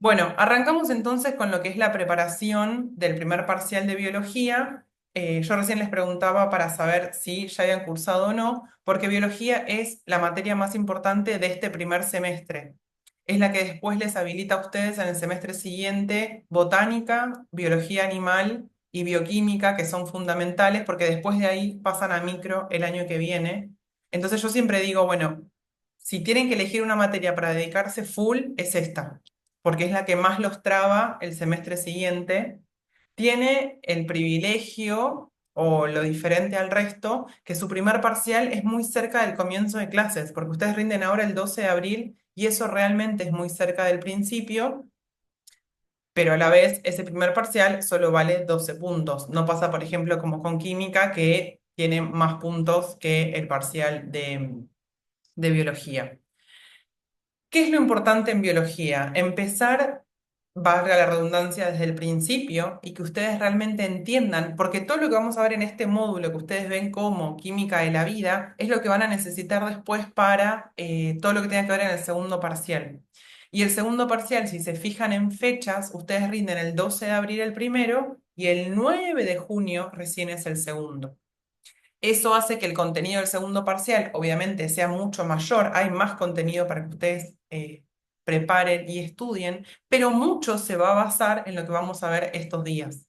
Bueno, arrancamos entonces con lo que es la preparación del primer parcial de biología. Yo recién les preguntaba para saber si ya habían cursado o no, porque biología es la materia más importante de este primer semestre. Es la que después les habilita a ustedes en el semestre siguiente botánica, biología animal y bioquímica, que son fundamentales, porque después de ahí pasan a micro el año que viene. Entonces yo siempre digo, bueno, si tienen que elegir una materia para dedicarse full, es esta porque es la que más los traba el semestre siguiente, tiene el privilegio o lo diferente al resto, que su primer parcial es muy cerca del comienzo de clases, porque ustedes rinden ahora el 12 de abril y eso realmente es muy cerca del principio, pero a la vez ese primer parcial solo vale 12 puntos. No pasa, por ejemplo, como con química, que tiene más puntos que el parcial de biología. ¿Qué es lo importante en biología? Empezar, valga la redundancia, desde el principio y que ustedes realmente entiendan, porque todo lo que vamos a ver en este módulo que ustedes ven como química de la vida es lo que van a necesitar después para todo lo que tenga que ver en el segundo parcial. Y el segundo parcial, si se fijan en fechas, ustedes rinden el 12 de abril el primero y el 9 de junio recién es el segundo. Eso hace que el contenido del segundo parcial obviamente sea mucho mayor, hay más contenido para que ustedes preparen y estudien, pero mucho se va a basar en lo que vamos a ver estos días.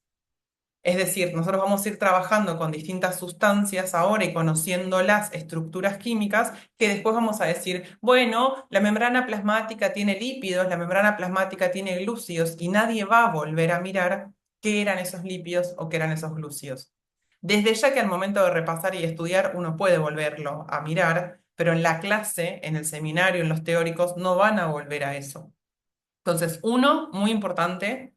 Es decir, nosotros vamos a ir trabajando con distintas sustancias ahora y conociendo las estructuras químicas que después vamos a decir, bueno, la membrana plasmática tiene lípidos, la membrana plasmática tiene glúcidos y nadie va a volver a mirar qué eran esos lípidos o qué eran esos glúcidos. Desde ya que al momento de repasar y estudiar uno puede volverlo a mirar, pero en la clase, en el seminario, en los teóricos, no van a volver a eso. Entonces, uno, muy importante,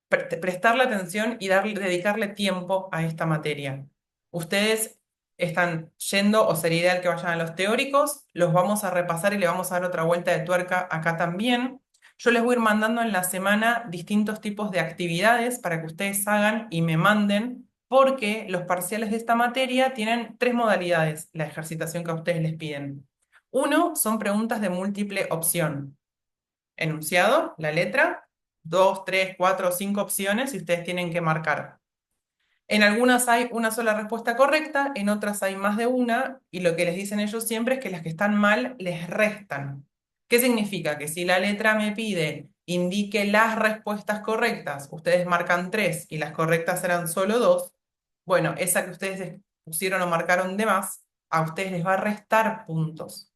prestarle atención y dedicarle tiempo a esta materia. Ustedes están yendo, o sería ideal que vayan a los teóricos, los vamos a repasar y le vamos a dar otra vuelta de tuerca acá también. Yo les voy a ir mandando en la semana distintos tipos de actividades para que ustedes hagan y me manden, porque los parciales de esta materia tienen tres modalidades, la ejercitación que a ustedes les piden. Uno, son preguntas de múltiple opción enunciado, la letra, dos, tres, cuatro, cinco opciones y ustedes tienen que marcar. En algunas hay una sola respuesta correcta, en otras hay más de una, y lo que les dicen ellos siempre es que las que están mal les restan. ¿Qué significa? Que si la letra me pide indique las respuestas correctas, ustedes marcan tres y las correctas eran solo dos, bueno, esa que ustedes pusieron o marcaron de más, a ustedes les va a restar puntos.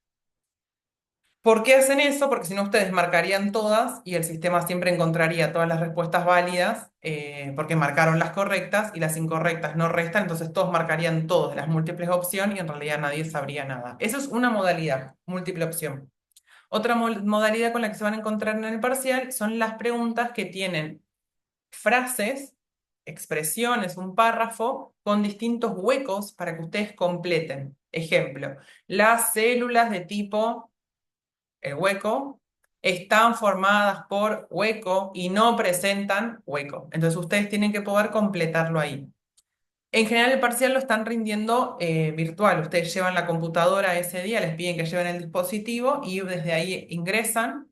¿Por qué hacen eso? Porque si no, ustedes marcarían todas y el sistema siempre encontraría todas las respuestas válidas porque marcaron las correctas y las incorrectas no restan, entonces todos marcarían todas las múltiples opción y en realidad nadie sabría nada. Eso es una modalidad, múltiple opción. Otra modalidad con la que se van a encontrar en el parcial son las preguntas que tienen frases, expresiones, un párrafo con distintos huecos para que ustedes completen. Ejemplo, las células de tipo el hueco, están formadas por hueco y no presentan hueco. Entonces ustedes tienen que poder completarlo ahí. En general el parcial lo están rindiendo virtual. Ustedes llevan la computadora ese día, les piden que lleven el dispositivo y desde ahí ingresan.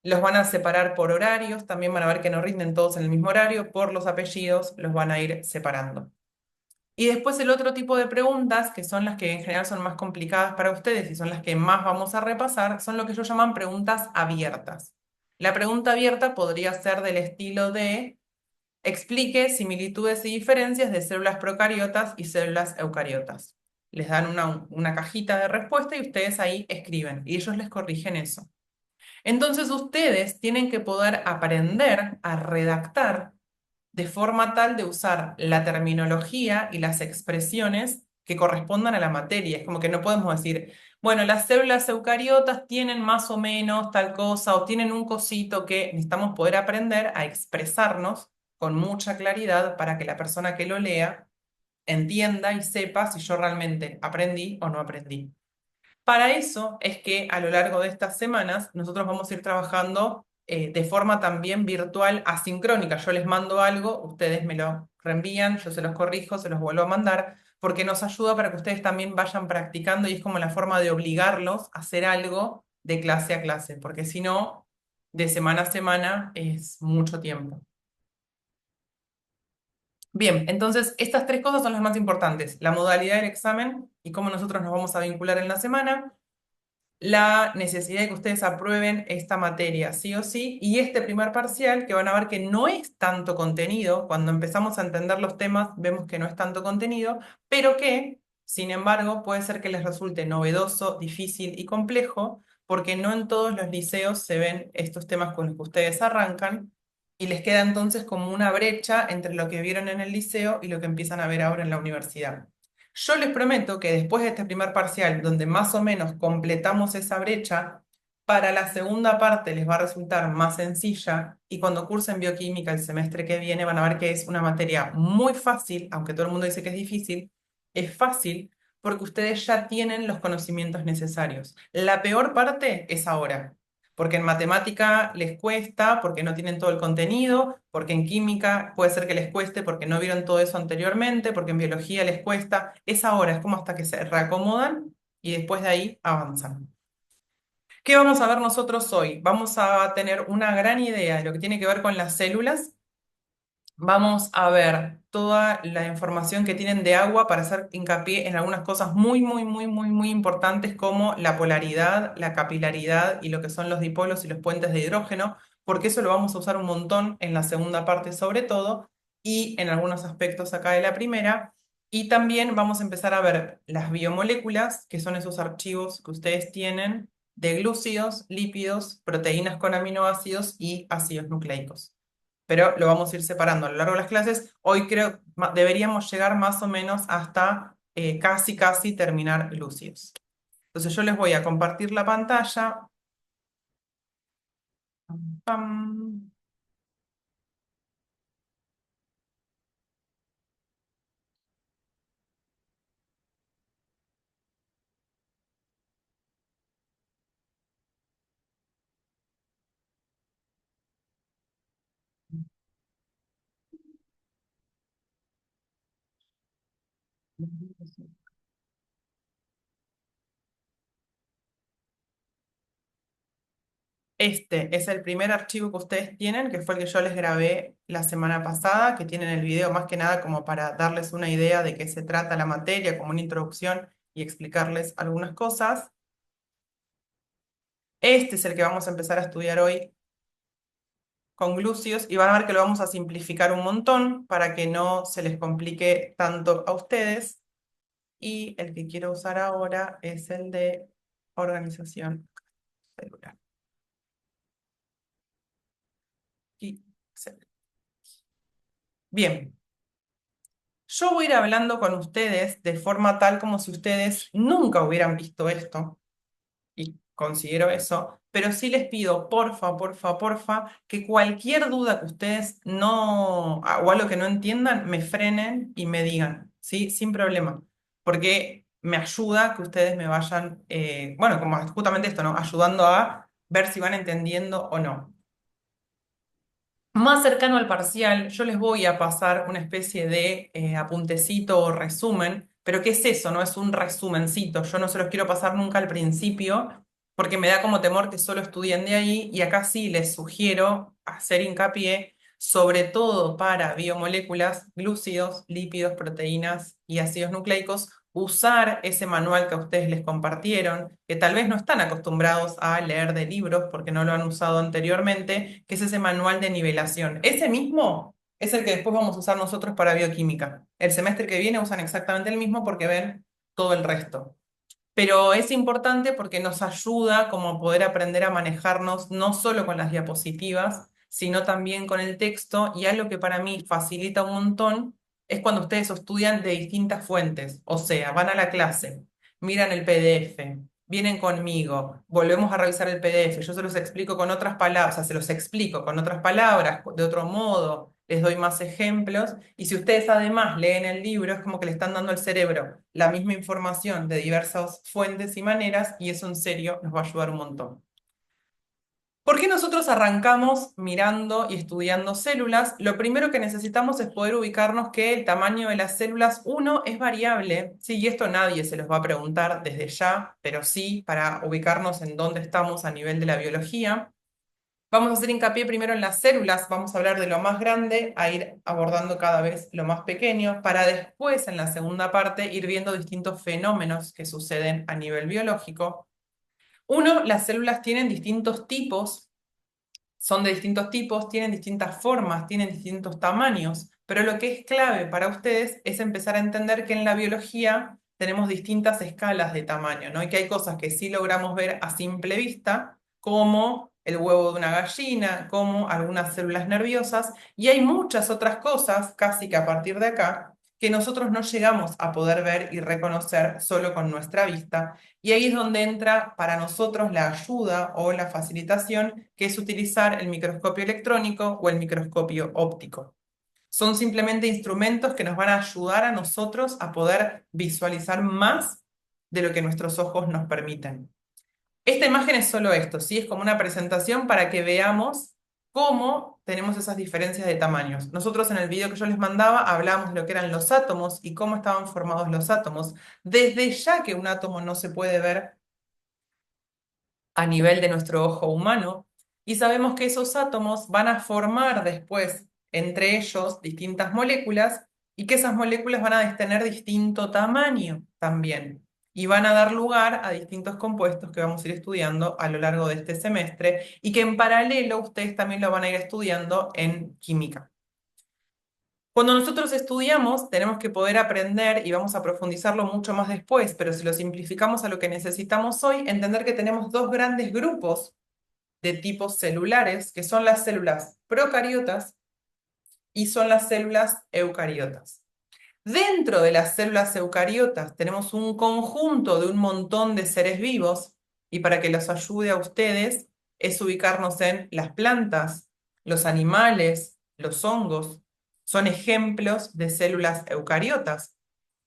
Los van a separar por horarios, también van a ver que no rinden todos en el mismo horario, por los apellidos los van a ir separando. Y después el otro tipo de preguntas, que son las que en general son más complicadas para ustedes y son las que más vamos a repasar, son lo que ellos llaman preguntas abiertas. La pregunta abierta podría ser del estilo de explique similitudes y diferencias de células procariotas y células eucariotas. Les dan una cajita de respuesta y ustedes ahí escriben y ellos les corrigen eso. Entonces ustedes tienen que poder aprender a redactar de forma tal de usar la terminología y las expresiones que correspondan a la materia. Es como que no podemos decir, bueno, las células eucariotas tienen más o menos tal cosa o tienen un cosito que necesitamos poder aprender a expresarnos con mucha claridad para que la persona que lo lea entienda y sepa si yo realmente aprendí o no aprendí. Para eso es que a lo largo de estas semanas nosotros vamos a ir trabajando de forma también virtual asincrónica. Yo les mando algo, ustedes me lo reenvían, yo se los corrijo, se los vuelvo a mandar, porque nos ayuda para que ustedes también vayan practicando y es como la forma de obligarlos a hacer algo de clase a clase, porque si no, de semana a semana es mucho tiempo. Bien, entonces estas tres cosas son las más importantes: la modalidad del examen y cómo nosotros nos vamos a vincular en la semana, la necesidad de que ustedes aprueben esta materia sí o sí, y este primer parcial que van a ver que no es tanto contenido. Cuando empezamos a entender los temas vemos que no es tanto contenido, pero que, sin embargo, puede ser que les resulte novedoso, difícil y complejo, porque no en todos los liceos se ven estos temas con los que ustedes arrancan, y les queda entonces como una brecha entre lo que vieron en el liceo y lo que empiezan a ver ahora en la universidad. Yo les prometo que después de este primer parcial, donde más o menos completamos esa brecha, para la segunda parte les va a resultar más sencilla, y cuando cursen bioquímica el semestre que viene van a ver que es una materia muy fácil, aunque todo el mundo dice que es fácil porque ustedes ya tienen los conocimientos necesarios. La peor parte es ahora, porque en matemática les cuesta, porque no tienen todo el contenido, porque en química puede ser que les cueste, porque no vieron todo eso anteriormente, porque en biología les cuesta. Es ahora, es como hasta que se reacomodan y después de ahí avanzan. ¿Qué vamos a ver nosotros hoy? Vamos a tener una gran idea de lo que tiene que ver con las células. Vamos a ver toda la información que tienen de agua para hacer hincapié en algunas cosas muy, muy, muy, muy, muy importantes, como la polaridad, la capilaridad y lo que son los dipolos y los puentes de hidrógeno, porque eso lo vamos a usar un montón en la segunda parte sobre todo, y en algunos aspectos acá de la primera. Y también vamos a empezar a ver las biomoléculas, que son esos archivos que ustedes tienen de glúcidos, lípidos, proteínas con aminoácidos y ácidos nucleicos, pero lo vamos a ir separando a lo largo de las clases. Hoy creo deberíamos llegar más o menos hasta casi, casi terminar lúcidos. Entonces yo les voy a compartir la pantalla. Pam, pam. Este es el primer archivo que ustedes tienen, que fue el que yo les grabé la semana pasada, que tienen el video más que nada como para darles una idea de qué se trata la materia, como una introducción y explicarles algunas cosas. Este es el que vamos a empezar a estudiar hoy con glúceos, y van a ver que lo vamos a simplificar un montón para que no se les complique tanto a ustedes. Y el que quiero usar ahora es el de organización celular. Y bien, yo voy a ir hablando con ustedes de forma tal como si ustedes nunca hubieran visto esto, y considero eso, pero sí les pido, porfa, porfa, porfa, que cualquier duda que ustedes no, o algo que no entiendan, me frenen y me digan, ¿sí? Sin problema, porque me ayuda que ustedes me vayan, bueno, como justamente esto, ¿no? Ayudando a ver si van entendiendo o no. Más cercano al parcial, yo les voy a pasar una especie de apuntecito o resumen, pero ¿qué es eso? No es un resumencito. Yo no se los quiero pasar nunca al principio porque me da como temor que solo estudien de ahí, y acá sí les sugiero hacer hincapié, sobre todo para biomoléculas, glúcidos, lípidos, proteínas y ácidos nucleicos, usar ese manual que a ustedes les compartieron, que tal vez no están acostumbrados a leer de libros porque no lo han usado anteriormente, que es ese manual de nivelación. Ese mismo es el que después vamos a usar nosotros para bioquímica. El semestre que viene usan exactamente el mismo porque ven todo el resto. Pero es importante porque nos ayuda como a poder aprender a manejarnos no solo con las diapositivas, sino también con el texto, y algo que para mí facilita un montón es cuando ustedes estudian de distintas fuentes, o sea, van a la clase, miran el PDF, vienen conmigo, volvemos a revisar el PDF, yo se los explico con otras palabras, o sea, se los explico con otras palabras, de otro modo, les doy más ejemplos, y si ustedes además leen el libro, es como que le están dando al cerebro la misma información de diversas fuentes y maneras, y eso en serio nos va a ayudar un montón. ¿Por qué nosotros arrancamos mirando y estudiando células? Lo primero que necesitamos es poder ubicarnos que el tamaño de las células, uno, es variable, ¿sí? Y esto nadie se los va a preguntar desde ya, pero sí para ubicarnos en dónde estamos a nivel de la biología. Vamos a hacer hincapié primero en las células, vamos a hablar de lo más grande, a ir abordando cada vez lo más pequeño, para después, en la segunda parte, ir viendo distintos fenómenos que suceden a nivel biológico. Uno, las células tienen distintos tipos, son de distintos tipos, tienen distintas formas, tienen distintos tamaños, pero lo que es clave para ustedes es empezar a entender que en la biología tenemos distintas escalas de tamaño, ¿no? Y que hay cosas que sí logramos ver a simple vista, como el huevo de una gallina, como algunas células nerviosas, y hay muchas otras cosas, casi que a partir de acá, que nosotros no llegamos a poder ver y reconocer solo con nuestra vista, y ahí es donde entra para nosotros la ayuda o la facilitación, que es utilizar el microscopio electrónico o el microscopio óptico. Son simplemente instrumentos que nos van a ayudar a nosotros a poder visualizar más de lo que nuestros ojos nos permiten. Esta imagen es solo esto, ¿sí? Es como una presentación para que veamos cómo tenemos esas diferencias de tamaños. Nosotros en el video que yo les mandaba hablamos de lo que eran los átomos y cómo estaban formados los átomos. Desde ya que un átomo no se puede ver a nivel de nuestro ojo humano, y sabemos que esos átomos van a formar después entre ellos distintas moléculas y que esas moléculas van a tener distinto tamaño también y van a dar lugar a distintos compuestos que vamos a ir estudiando a lo largo de este semestre y que en paralelo ustedes también lo van a ir estudiando en química. Cuando nosotros estudiamos, tenemos que poder aprender, y vamos a profundizarlo mucho más después, pero si lo simplificamos a lo que necesitamos hoy, entender que tenemos dos grandes grupos de tipos celulares, que son las células procariotas y son las células eucariotas. Dentro de las células eucariotas tenemos un conjunto de un montón de seres vivos, y para que los ayude a ustedes es ubicarnos en las plantas, los animales, los hongos. Son ejemplos de células eucariotas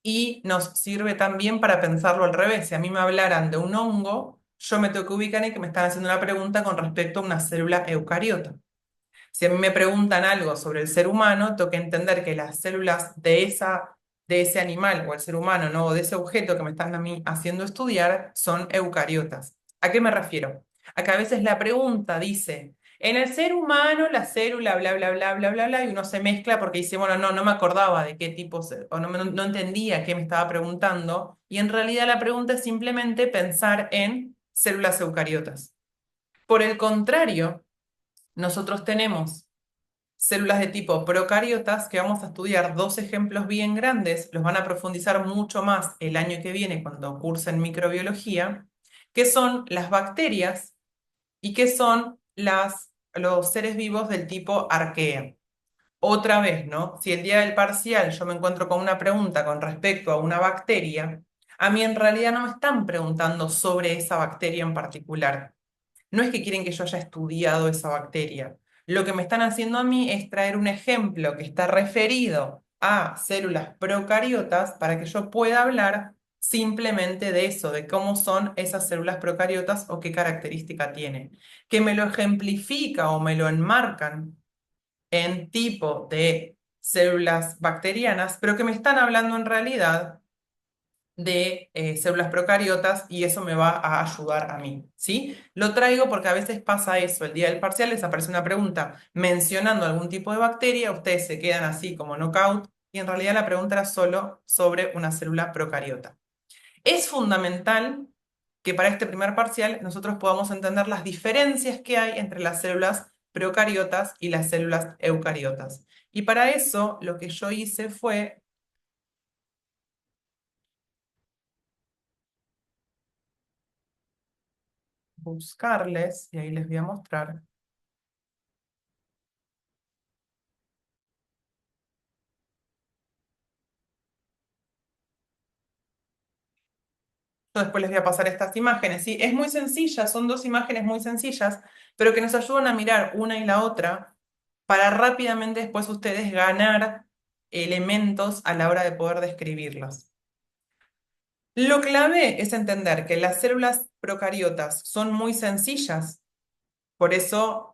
y nos sirve también para pensarlo al revés. Si a mí me hablaran de un hongo, yo me tengo que ubicar en que me están haciendo una pregunta con respecto a una célula eucariota. Si a mí me preguntan algo sobre el ser humano, tengo que entender que las células de ese animal o el ser humano, ¿no? O de ese objeto que me están a mí haciendo estudiar son eucariotas. ¿A qué me refiero? A que a veces la pregunta dice, en el ser humano la célula bla, bla, bla, bla, bla, bla, y uno se mezcla porque dice, bueno, no me acordaba de qué tipo, o no entendía qué me estaba preguntando, y en realidad la pregunta es simplemente pensar en células eucariotas. Por el contrario, nosotros tenemos células de tipo procariotas, que vamos a estudiar dos ejemplos bien grandes, los van a profundizar mucho más el año que viene cuando cursen microbiología, que son las bacterias y que son los seres vivos del tipo arquea. Otra vez, ¿no? Si el día del parcial yo me encuentro con una pregunta con respecto a una bacteria, a mí en realidad no me están preguntando sobre esa bacteria en particular. No es que quieren que yo haya estudiado esa bacteria. Lo que me están haciendo a mí es traer un ejemplo que está referido a células procariotas para que yo pueda hablar simplemente de eso, de cómo son esas células procariotas o qué característica tienen. Que me lo ejemplifica o me lo enmarcan en tipo de células bacterianas, pero que me están hablando en realidad de células procariotas, y eso me va a ayudar a mí, ¿sí? Lo traigo porque a veces pasa eso, el día del parcial les aparece una pregunta mencionando algún tipo de bacteria, ustedes se quedan así como knockout, y en realidad la pregunta era solo sobre una célula procariota. Es fundamental que para este primer parcial nosotros podamos entender las diferencias que hay entre las células procariotas y las células eucariotas. Y para eso lo que yo hice fue buscarles, y ahí les voy a mostrar. Yo después les voy a pasar estas imágenes, ¿sí? Es muy sencilla, son dos imágenes muy sencillas, pero que nos ayudan a mirar una y la otra para rápidamente después ustedes ganar elementos a la hora de poder describirlas. Lo clave es entender que las células procariotas son muy sencillas, por eso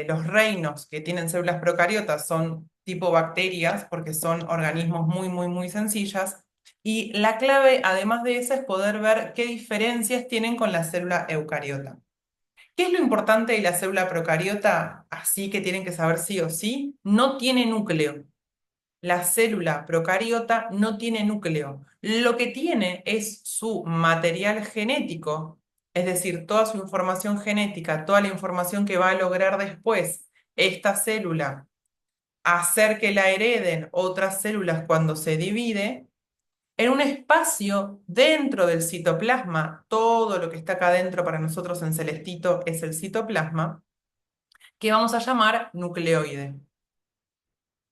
los reinos que tienen células procariotas son tipo bacterias, porque son organismos muy, muy, muy sencillas. Y la clave, además de eso, es poder ver qué diferencias tienen con la célula eucariota. ¿Qué es lo importante de la célula procariota? Así que tienen que saber sí o sí, no tiene núcleo. La célula procariota no tiene núcleo. Lo que tiene es su material genético, es decir, toda su información genética, toda la información que va a lograr después esta célula hacer que la hereden otras células cuando se divide, en un espacio dentro del citoplasma. Todo lo que está acá adentro para nosotros en celestito es el citoplasma, que vamos a llamar nucleoide.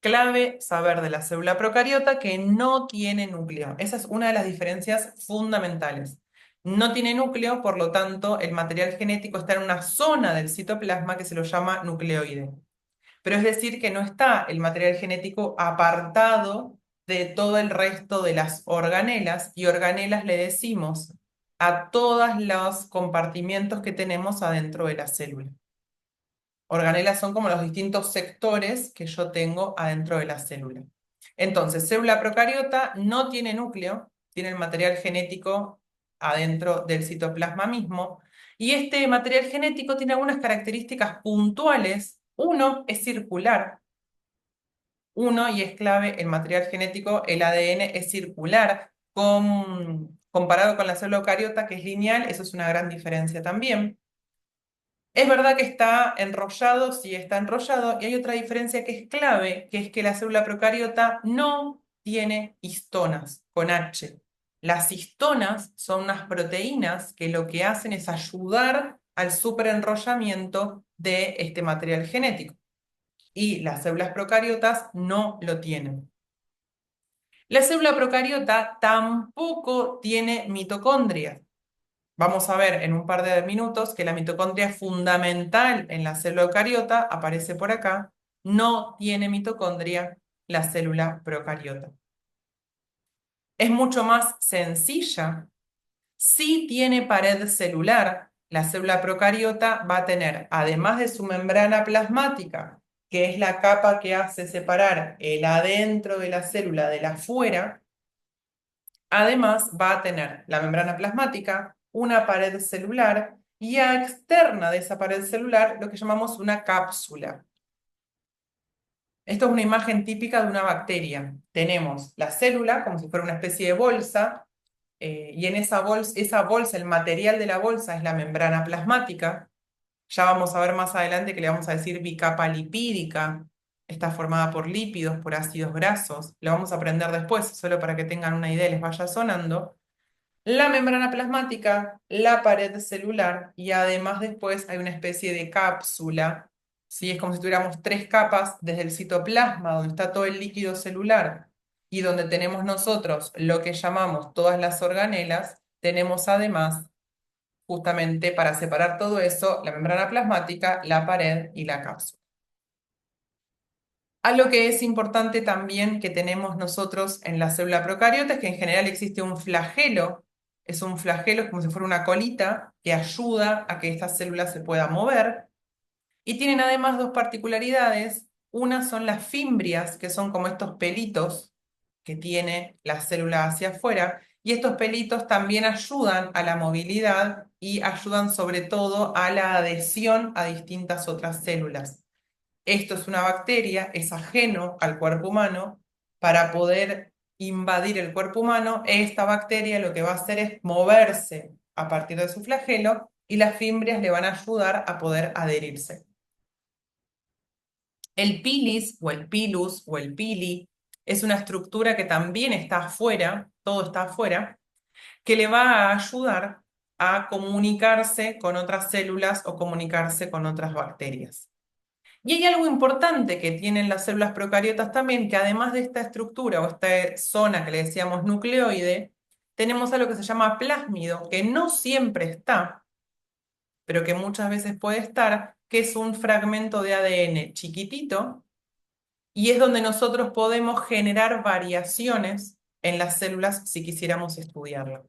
Clave saber de la célula procariota que no tiene núcleo. Esa es una de las diferencias fundamentales. No tiene núcleo, por lo tanto, el material genético está en una zona del citoplasma que se lo llama nucleoide. Pero es decir que no está el material genético apartado de todo el resto de las organelas, y organelas le decimos a todos los compartimientos que tenemos adentro de la célula. Organelas son como los distintos sectores que yo tengo adentro de la célula. Entonces, célula procariota no tiene núcleo, tiene el material genético adentro del citoplasma mismo, y este material genético tiene algunas características puntuales. Uno es circular. Uno, y es clave, el material genético, el ADN es circular, comparado con la célula eucariota, que es lineal. Eso es una gran diferencia también. Es verdad que está enrollado, sí está enrollado, y hay otra diferencia que es clave, que es que la célula procariota no tiene histonas con H. Las histonas son unas proteínas que lo que hacen es ayudar al superenrollamiento de este material genético, y las células procariotas no lo tienen. La célula procariota tampoco tiene mitocondrias. Vamos a ver en un par de minutos que la mitocondria es fundamental en la célula eucariota, aparece por acá. No tiene mitocondria la célula procariota. Es mucho más sencilla. Sí tiene pared celular. La célula procariota va a tener, además de su membrana plasmática, que es la capa que hace separar el adentro de la célula del afuera, además va a tener la membrana plasmática, una pared celular, y a externa de esa pared celular lo que llamamos una cápsula. Esto es una imagen típica de una bacteria. Tenemos la célula como si fuera una especie de bolsa, y en esa bolsa, el material de la bolsa es la membrana plasmática. Ya vamos a ver más adelante que le vamos a decir bicapa lipídica. Está formada por lípidos, por ácidos grasos. Lo vamos a aprender después, solo para que tengan una idea y les vaya sonando. La membrana plasmática, la pared celular, y además después hay una especie de cápsula, ¿sí? Es como si tuviéramos tres capas desde el citoplasma, donde está todo el líquido celular, y donde tenemos nosotros lo que llamamos todas las organelas. Tenemos además, justamente para separar todo eso, la membrana plasmática, la pared y la cápsula. Algo que es importante también que tenemos nosotros en la célula procariota es que en general existe un flagelo. Es un flagelo, es como si fuera una colita que ayuda a que esta célula se pueda mover. Y tienen además dos particularidades. Una son las fimbrias, que son como estos pelitos que tiene la célula hacia afuera. Y estos pelitos también ayudan a la movilidad y ayudan sobre todo a la adhesión a distintas otras células. Esto es una bacteria, es ajeno al cuerpo humano. Para poder invadir el cuerpo humano, esta bacteria lo que va a hacer es moverse a partir de su flagelo, y las fimbrias le van a ayudar a poder adherirse. El pilis o el pilus o el pili es una estructura que también está afuera, todo está afuera, que le va a ayudar a comunicarse con otras células o comunicarse con otras bacterias. Y hay algo importante que tienen las células procariotas también, que además de esta estructura o esta zona que le decíamos nucleoide, tenemos algo que se llama plásmido, que no siempre está, pero que muchas veces puede estar, que es un fragmento de ADN chiquitito, y es donde nosotros podemos generar variaciones en las células si quisiéramos estudiarlo.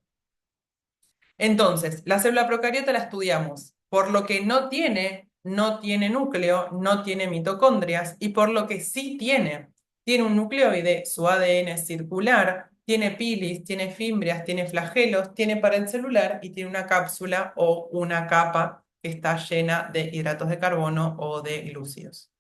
Entonces, la célula procariota la estudiamos por lo que no tiene núcleo, no tiene mitocondrias, y por lo que sí tiene un nucleoide, su ADN es circular, tiene pilis, tiene fimbrias, tiene flagelos, tiene pared celular y tiene una cápsula o una capa que está llena de hidratos de carbono o de glúcidos.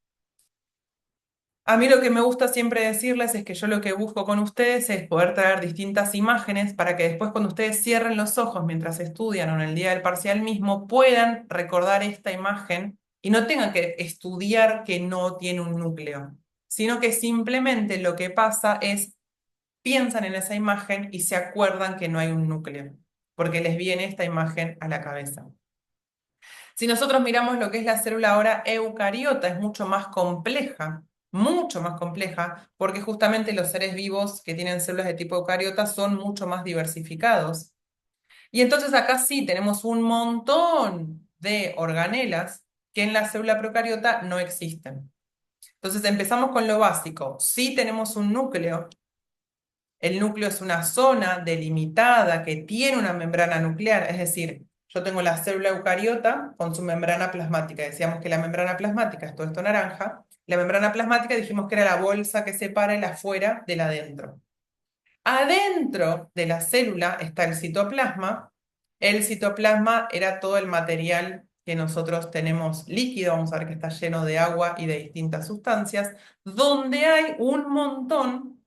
A mí lo que me gusta siempre decirles es que yo lo que busco con ustedes es poder traer distintas imágenes para que después cuando ustedes cierren los ojos mientras estudian o en el día del parcial mismo puedan recordar esta imagen y no tengan que estudiar que no tiene un núcleo, sino que simplemente lo que pasa es piensan en esa imagen y se acuerdan que no hay un núcleo, porque les viene esta imagen a la cabeza. Si nosotros miramos lo que es la célula ahora eucariota, es mucho más compleja, porque justamente los seres vivos que tienen células de tipo eucariota son mucho más diversificados. Y entonces acá sí tenemos un montón de organelas que en la célula procariota no existen. Entonces empezamos con lo básico. Sí tenemos un núcleo. El núcleo es una zona delimitada que tiene una membrana nuclear, es decir, yo tengo la célula eucariota con su membrana plasmática. Decíamos que la membrana plasmática es todo esto naranja. La membrana plasmática dijimos que era la bolsa que separa el afuera del adentro. Adentro de la célula está el citoplasma. El citoplasma era todo el material que nosotros tenemos líquido, vamos a ver que está lleno de agua y de distintas sustancias, donde hay un montón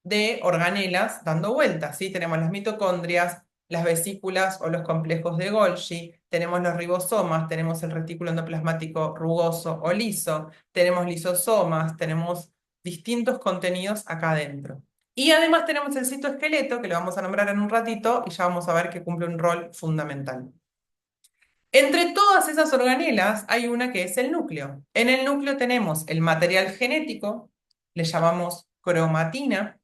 de organelas dando vueltas, ¿sí? Tenemos las mitocondrias, las vesículas o los complejos de Golgi, tenemos los ribosomas, tenemos el retículo endoplasmático rugoso o liso, tenemos lisosomas, tenemos distintos contenidos acá adentro. Y además tenemos el citoesqueleto, que lo vamos a nombrar en un ratito, y ya vamos a ver que cumple un rol fundamental. Entre todas esas organelas hay una que es el núcleo. En el núcleo tenemos el material genético, le llamamos cromatina.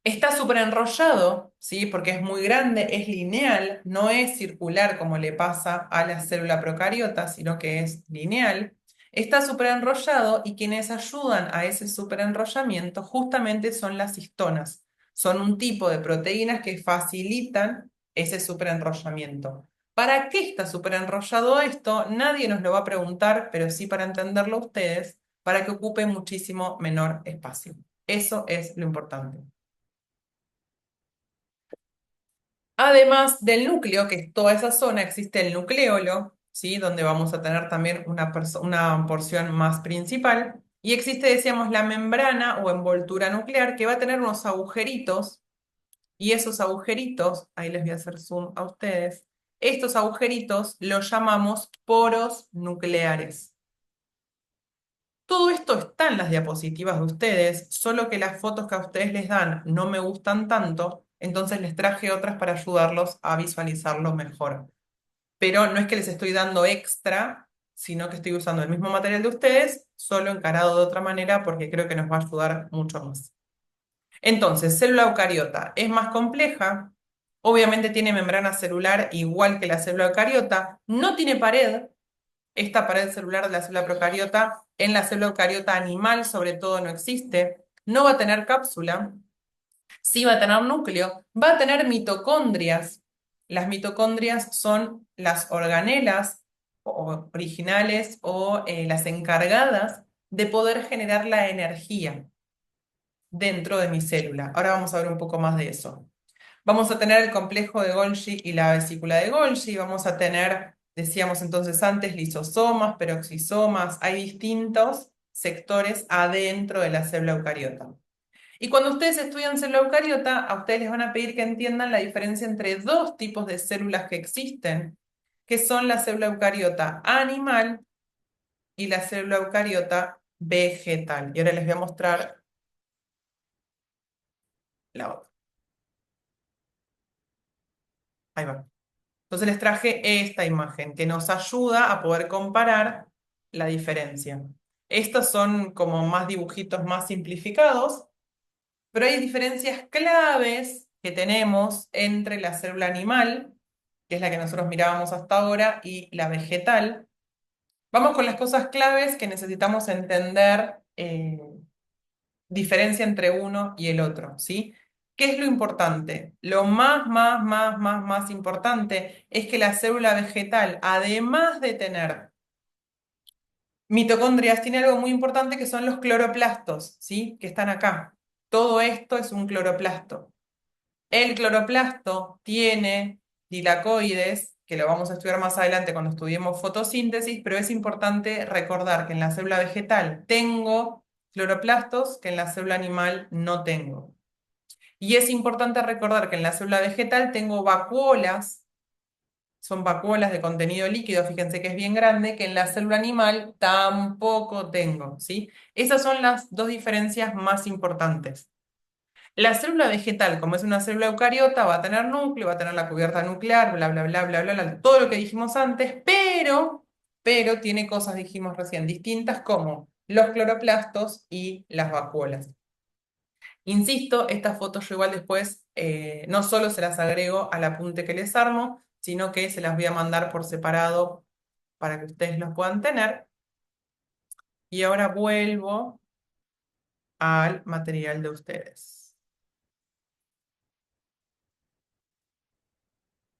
Está súper enrollado, ¿sí? Porque es muy grande, es lineal, no es circular como le pasa a la célula procariota, sino que es lineal. Está súper enrollado y quienes ayudan a ese súper enrollamiento justamente son las histonas. Son un tipo de proteínas que facilitan ese súper enrollamiento. ¿Para qué está súper enrollado esto? Nadie nos lo va a preguntar, pero sí para entenderlo ustedes, para que ocupe muchísimo menor espacio. Eso es lo importante. Además del núcleo, que es toda esa zona, existe el nucleolo, ¿sí? Donde vamos a tener también una porción más principal. Y existe, decíamos, la membrana o envoltura nuclear, que va a tener unos agujeritos, y esos agujeritos, ahí les voy a hacer zoom a ustedes, estos agujeritos los llamamos poros nucleares. Todo esto está en las diapositivas de ustedes, solo que las fotos que a ustedes les dan no me gustan tanto, entonces les traje otras para ayudarlos a visualizarlo mejor. Pero no es que les estoy dando extra, sino que estoy usando el mismo material de ustedes, solo encarado de otra manera porque creo que nos va a ayudar mucho más. Entonces, célula eucariota es más compleja, obviamente tiene membrana celular igual que la célula eucariota, no tiene pared. Esta pared celular de la célula procariota en la célula eucariota animal sobre todo no existe, no va a tener cápsula, sí va a tener núcleo, va a tener mitocondrias. Las mitocondrias son las organelas originales o las encargadas de poder generar la energía dentro de mi célula. Ahora vamos a ver un poco más de eso. Vamos a tener el complejo de Golgi y la vesícula de Golgi, vamos a tener, decíamos entonces antes, lisosomas, peroxisomas, hay distintos sectores adentro de la célula eucariota. Y cuando ustedes estudian célula eucariota, a ustedes les van a pedir que entiendan la diferencia entre dos tipos de células que existen, que son la célula eucariota animal y la célula eucariota vegetal. Y ahora les voy a mostrar la otra. Ahí va. Entonces les traje esta imagen que nos ayuda a poder comparar la diferencia. Estos son como más dibujitos más simplificados, pero hay diferencias claves que tenemos entre la célula animal, que es la que nosotros mirábamos hasta ahora, y la vegetal. Vamos con las cosas claves que necesitamos entender, diferencia entre uno y el otro, ¿sí? ¿Qué es lo importante? Lo más importante es que la célula vegetal, además de tener mitocondrias, tiene algo muy importante que son los cloroplastos, ¿sí? Que están acá. Todo esto es un cloroplasto. El cloroplasto tiene dilacoides que lo vamos a estudiar más adelante cuando estudiemos fotosíntesis, pero es importante recordar que en la célula vegetal tengo cloroplastos que en la célula animal no tengo. Y es importante recordar que en la célula vegetal tengo vacuolas, son vacuolas de contenido líquido, fíjense que es bien grande, que en la célula animal tampoco tengo, ¿sí? Esas son las dos diferencias más importantes. La célula vegetal, como es una célula eucariota, va a tener núcleo, va a tener la cubierta nuclear, bla, bla, bla, bla, bla, bla, todo lo que dijimos antes, pero tiene cosas, dijimos recién, distintas como los cloroplastos y las vacuolas. Insisto, estas fotos yo igual después no solo se las agrego al apunte que les armo, sino que se las voy a mandar por separado para que ustedes los puedan tener. Y ahora vuelvo al material de ustedes.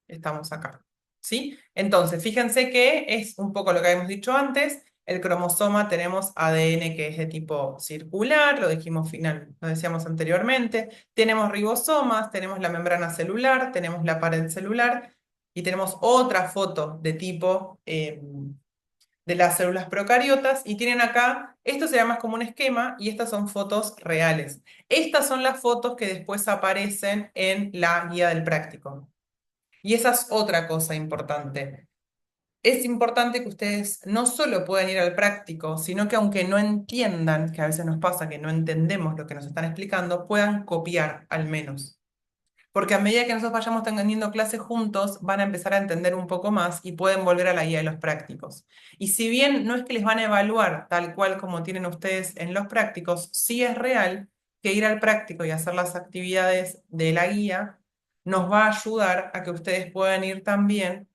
Estamos acá. ¿Sí? Entonces, fíjense que es un poco lo que habíamos dicho antes. El cromosoma tenemos ADN que es de tipo circular, lo dijimos final, lo decíamos anteriormente. Tenemos ribosomas, tenemos la membrana celular, tenemos la pared celular y tenemos otra foto de tipo de las células procariotas y tienen acá, esto sería más como un esquema y estas son fotos reales. Estas son las fotos que después aparecen en la guía del práctico. Y esa es otra cosa importante. Es importante que ustedes no solo puedan ir al práctico, sino que aunque no entiendan, que a veces nos pasa que no entendemos lo que nos están explicando, puedan copiar al menos. Porque a medida que nosotros vayamos teniendo clases juntos, van a empezar a entender un poco más y pueden volver a la guía de los prácticos. Y si bien no es que les van a evaluar tal cual como tienen ustedes en los prácticos, sí es real que ir al práctico y hacer las actividades de la guía nos va a ayudar a que ustedes puedan ir también,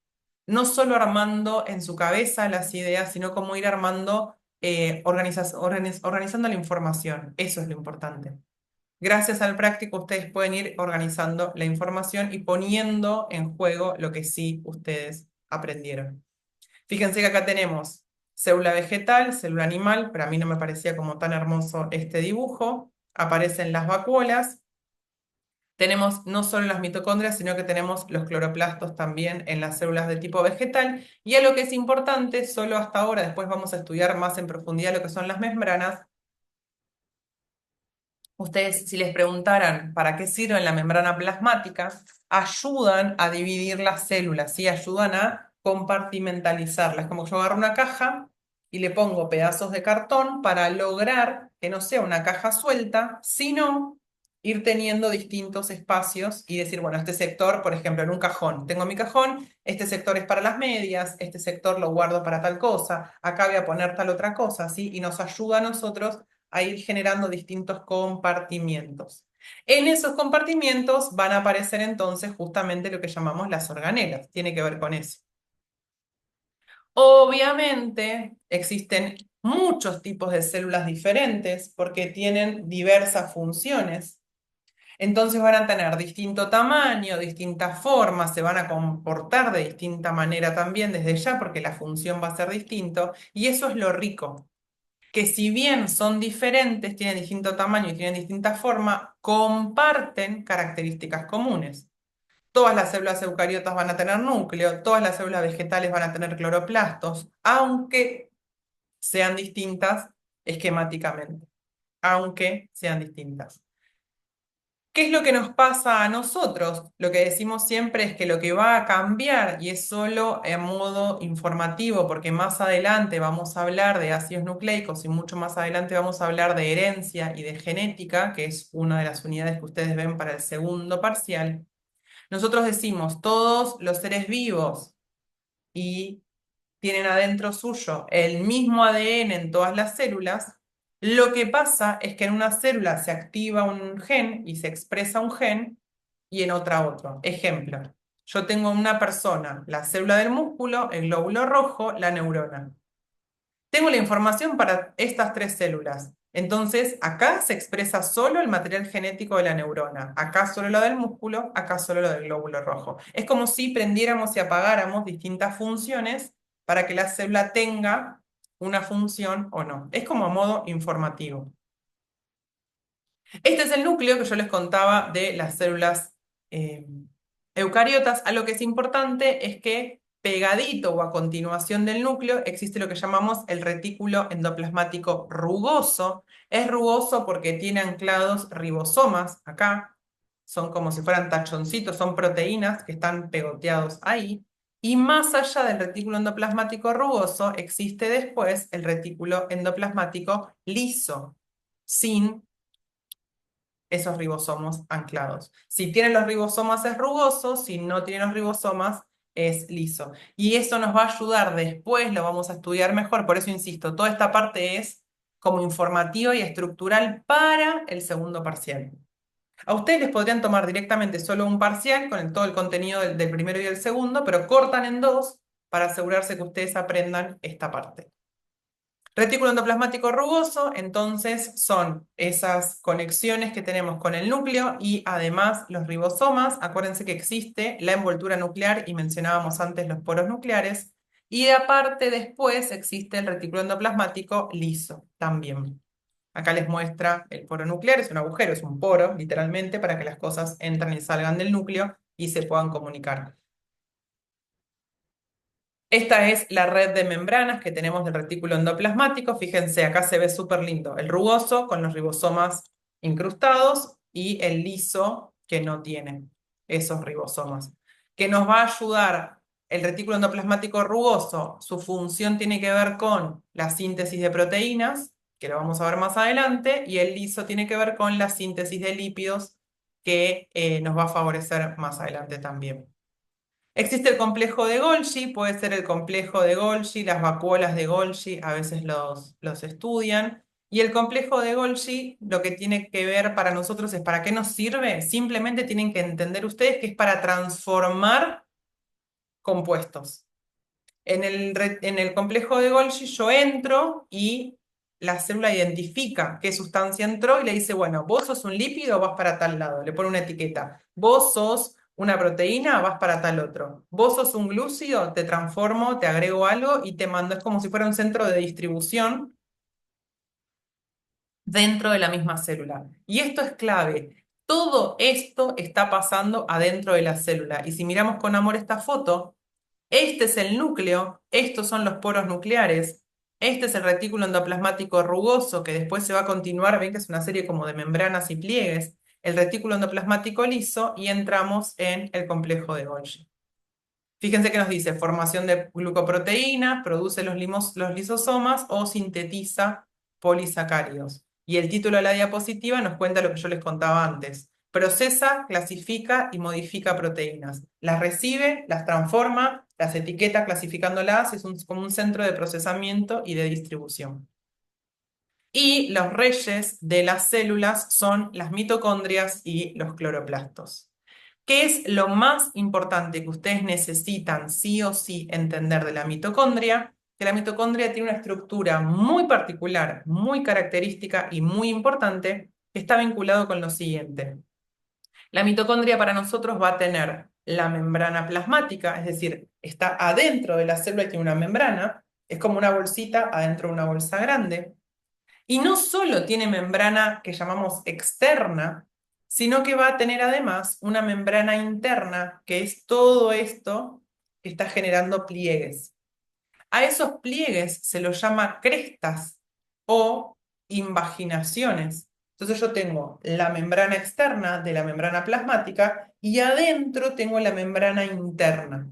no solo armando en su cabeza las ideas, sino como ir armando, organizando la información. Eso es lo importante. Gracias al práctico, ustedes pueden ir organizando la información y poniendo en juego lo que sí ustedes aprendieron. Fíjense que acá tenemos célula vegetal, célula animal, pero a mí no me parecía como tan hermoso este dibujo. Aparecen las vacuolas. Tenemos no solo las mitocondrias, sino que tenemos los cloroplastos también en las células de tipo vegetal. Y a lo que es importante, solo hasta ahora, después vamos a estudiar más en profundidad lo que son las membranas. Ustedes, si les preguntaran para qué sirven la membrana plasmática, ayudan a dividir las células, ¿sí? Ayudan a compartimentalizarlas. Como que yo agarro una caja y le pongo pedazos de cartón para lograr que no sea una caja suelta, sino ir teniendo distintos espacios y decir, bueno, este sector, por ejemplo, en un cajón, tengo mi cajón, este sector es para las medias, este sector lo guardo para tal cosa, acá voy a poner tal otra cosa, ¿sí? Y nos ayuda a nosotros a ir generando distintos compartimientos. En esos compartimientos van a aparecer entonces justamente lo que llamamos las organelas, tiene que ver con eso. Obviamente existen muchos tipos de células diferentes porque tienen diversas funciones. Entonces van a tener distinto tamaño, distintas formas, se van a comportar de distinta manera también desde ya porque la función va a ser distinto y eso es lo rico que si bien son diferentes, tienen distinto tamaño y tienen distinta forma, comparten características comunes. Todas las células eucariotas van a tener núcleo, todas las células vegetales van a tener cloroplastos, aunque sean distintas esquemáticamente, aunque sean distintas. ¿Qué es lo que nos pasa a nosotros? Lo que decimos siempre es que lo que va a cambiar, y es solo en modo informativo, porque más adelante vamos a hablar de ácidos nucleicos y mucho más adelante vamos a hablar de herencia y de genética, que es una de las unidades que ustedes ven para el segundo parcial. Nosotros decimos, todos los seres vivos y tienen adentro suyo el mismo ADN en todas las células, lo que pasa es que en una célula se activa un gen y se expresa un gen y en otra otro. Ejemplo, yo tengo una persona, la célula del músculo, el glóbulo rojo, la neurona. Tengo la información para estas tres células. Entonces, acá se expresa solo el material genético de la neurona, acá solo lo del músculo, acá solo lo del glóbulo rojo. Es como si prendiéramos y apagáramos distintas funciones para que la célula tenga una función o no. Es como a modo informativo. Este es el núcleo que yo les contaba de las células eh, eucariotas. A lo que es importante es que pegadito o a continuación del núcleo existe lo que llamamos el retículo endoplasmático rugoso. Es rugoso porque tiene anclados ribosomas acá, son como si fueran tachoncitos, son proteínas que están pegoteados ahí. Y más allá del retículo endoplasmático rugoso existe después el retículo endoplasmático liso, sin esos ribosomos anclados. Si tienen los ribosomas es rugoso, si no tienen los ribosomas es liso. Y eso nos va a ayudar después, lo vamos a estudiar mejor, por eso insisto, toda esta parte es como informativa y estructural para el segundo parcial. A ustedes les podrían tomar directamente solo un parcial con todo el contenido del primero y del segundo, pero cortan en dos para asegurarse que ustedes aprendan esta parte. Retículo endoplasmático rugoso, entonces, son esas conexiones que tenemos con el núcleo y además los ribosomas. Acuérdense que existe la envoltura nuclear y mencionábamos antes los poros nucleares. Y aparte después existe el retículo endoplasmático liso también. Acá les muestra el poro nuclear, es un agujero, es un poro, literalmente, para que las cosas entren y salgan del núcleo y se puedan comunicar. Esta es la red de membranas que tenemos del retículo endoplasmático. Fíjense, acá se ve súper lindo. El rugoso con los ribosomas incrustados y el liso que no tiene esos ribosomas. Que nos va a ayudar el retículo endoplasmático rugoso. Su función tiene que ver con la síntesis de proteínas, que lo vamos a ver más adelante, y el liso tiene que ver con la síntesis de lípidos, que nos va a favorecer más adelante también. Existe el complejo de Golgi, puede ser el complejo de Golgi, las vacuolas de Golgi, a veces los estudian. Y el complejo de Golgi, lo que tiene que ver para nosotros es para qué nos sirve. Simplemente tienen que entender ustedes que es para transformar compuestos. En el complejo de Golgi yo entro y la célula identifica qué sustancia entró y le dice, bueno, vos sos un lípido, vas para tal lado, le pone una etiqueta. Vos sos una proteína, vas para tal otro. Vos sos un glúcido, te transformo, te agrego algo y te mando. Es como si fuera un centro de distribución dentro de la misma célula. Y esto es clave. Todo esto está pasando adentro de la célula. Y si miramos con amor esta foto, este es el núcleo, estos son los poros nucleares, este es el retículo endoplasmático rugoso que después se va a continuar, ven que es una serie como de membranas y pliegues, el retículo endoplasmático liso y entramos en el complejo de Golgi. Fíjense que nos dice formación de glucoproteínas, produce los lisosomas o sintetiza polisacáridos. Y el título de la diapositiva nos cuenta lo que yo les contaba antes. Procesa, clasifica y modifica proteínas. Las recibe, las transforma, las etiqueta clasificándolas, es como un centro de procesamiento y de distribución. Y los reyes de las células son las mitocondrias y los cloroplastos. ¿Qué es lo más importante que ustedes necesitan sí o sí entender de la mitocondria? Que la mitocondria tiene una estructura muy particular, muy característica y muy importante, que está vinculado con lo siguiente. La mitocondria para nosotros va a tener la membrana plasmática, es decir, está adentro de la célula y tiene una membrana, es como una bolsita adentro de una bolsa grande. Y no solo tiene membrana que llamamos externa, sino que va a tener además una membrana interna, que es todo esto que está generando pliegues. A esos pliegues se los llama crestas o invaginaciones. Entonces yo tengo la membrana externa de la membrana plasmática y adentro tengo la membrana interna.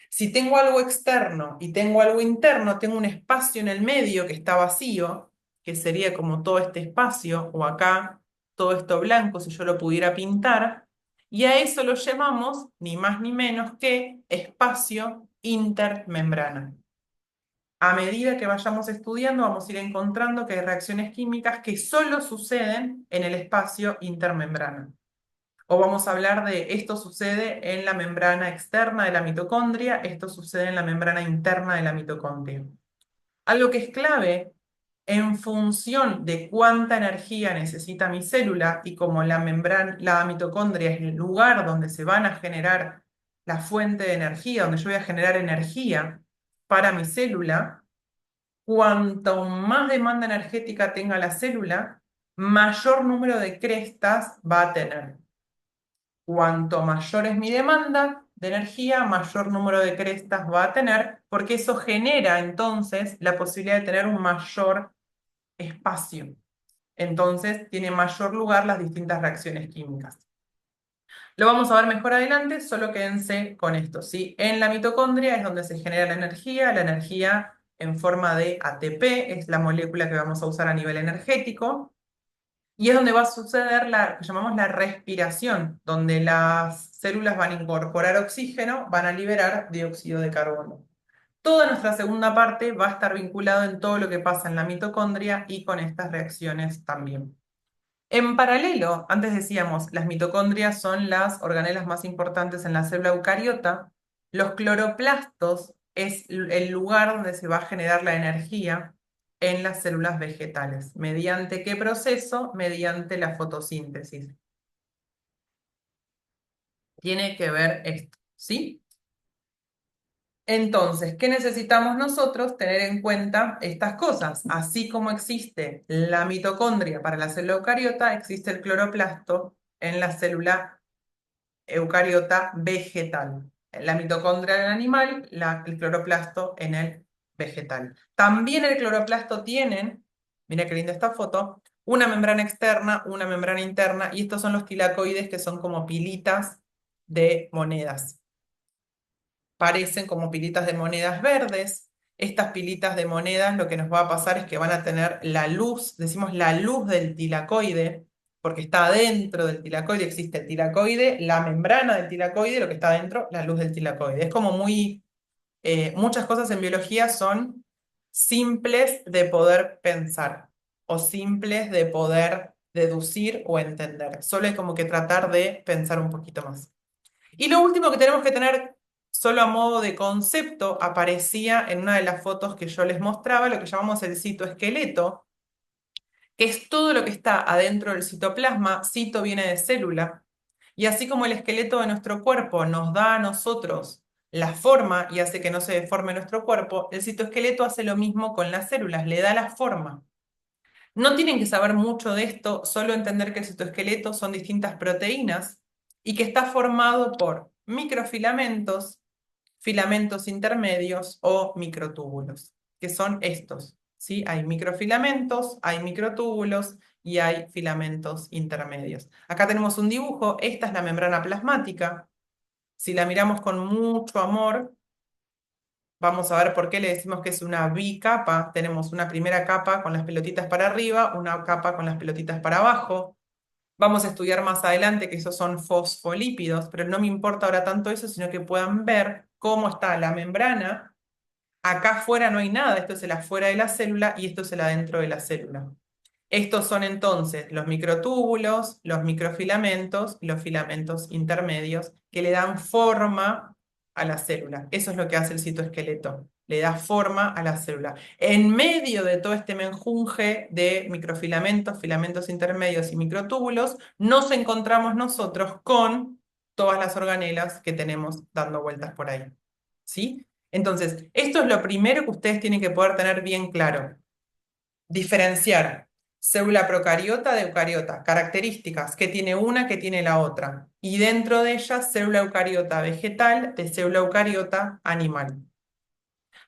Si tengo algo externo y tengo algo interno, tengo un espacio en el medio que está vacío, que sería como todo este espacio, o acá todo esto blanco, si yo lo pudiera pintar, y a eso lo llamamos ni más ni menos que espacio intermembrana. A medida que vayamos estudiando, vamos a ir encontrando que hay reacciones químicas que solo suceden en el espacio intermembrana. O vamos a hablar de esto sucede en la membrana externa de la mitocondria, esto sucede en la membrana interna de la mitocondria. Algo que es clave en función de cuánta energía necesita mi célula y como la mitocondria es el lugar donde se van a generar la fuente de energía, donde yo voy a generar energía para mi célula, cuanto más demanda energética tenga la célula, mayor número de crestas va a tener. Cuanto mayor es mi demanda, de energía, mayor número de crestas va a tener, porque eso genera entonces la posibilidad de tener un mayor espacio. Entonces tiene mayor lugar las distintas reacciones químicas. Lo vamos a ver mejor adelante, solo quédense con esto, ¿sí? En la mitocondria es donde se genera la energía en forma de ATP, es la molécula que vamos a usar a nivel energético, y es donde va a suceder la que llamamos la respiración, donde las células van a incorporar oxígeno, van a liberar dióxido de carbono. Toda nuestra segunda parte va a estar vinculado en todo lo que pasa en la mitocondria y con estas reacciones también. En paralelo, antes decíamos, las mitocondrias son las organelas más importantes en la célula eucariota. Los cloroplastos es el lugar donde se va a generar la energía en las células vegetales. ¿Mediante qué proceso? Mediante la fotosíntesis. Tiene que ver esto, ¿sí? Entonces, ¿qué necesitamos nosotros? Tener en cuenta estas cosas. Así como existe la mitocondria para la célula eucariota, existe el cloroplasto en la célula eucariota vegetal. La mitocondria en el animal, el cloroplasto en el vegetal. También el cloroplasto tiene, mira qué linda esta foto, una membrana externa, una membrana interna, y estos son los tilacoides que son como pilitas de monedas. Parecen como pilitas de monedas verdes. Estas pilitas de monedas lo que nos va a pasar es que van a tener la luz, decimos la luz del tilacoide, porque está adentro del tilacoide, existe el tilacoide, la membrana del tilacoide, lo que está adentro, la luz del tilacoide. Es como muy, muchas cosas en biología son simples de poder pensar o simples de poder deducir o entender. Solo es como que tratar de pensar un poquito más. Y lo último que tenemos que tener, solo a modo de concepto, aparecía en una de las fotos que yo les mostraba, lo que llamamos el citoesqueleto, que es todo lo que está adentro del citoplasma. Cito viene de célula, y así como el esqueleto de nuestro cuerpo nos da a nosotros la forma y hace que no se deforme nuestro cuerpo, el citoesqueleto hace lo mismo con las células, le da la forma. No tienen que saber mucho de esto, solo entender que el citoesqueleto son distintas proteínas y que está formado por microfilamentos, filamentos intermedios o microtúbulos, que son estos, ¿sí? Hay microfilamentos, hay microtúbulos y hay filamentos intermedios. Acá tenemos un dibujo, esta es la membrana plasmática. Si la miramos con mucho amor, vamos a ver por qué le decimos que es una bicapa. Tenemos una primera capa con las pelotitas para arriba, una capa con las pelotitas para abajo. Vamos a estudiar más adelante que esos son fosfolípidos, pero no me importa ahora tanto eso, sino que puedan ver cómo está la membrana. Acá afuera no hay nada, esto es el afuera de la célula y esto es el adentro de la célula. Estos son entonces los microtúbulos, los microfilamentos y los filamentos intermedios que le dan forma a la célula. Eso es lo que hace el citoesqueleto, le da forma a la célula. En medio de todo este menjunje de microfilamentos, filamentos intermedios y microtúbulos, nos encontramos nosotros con todas las organelas que tenemos dando vueltas por ahí. ¿Sí? Entonces, esto es lo primero que ustedes tienen que poder tener bien claro. Diferenciar célula procariota de eucariota, características que tiene una que tiene la otra. Y dentro de ellas, célula eucariota vegetal de célula eucariota animal.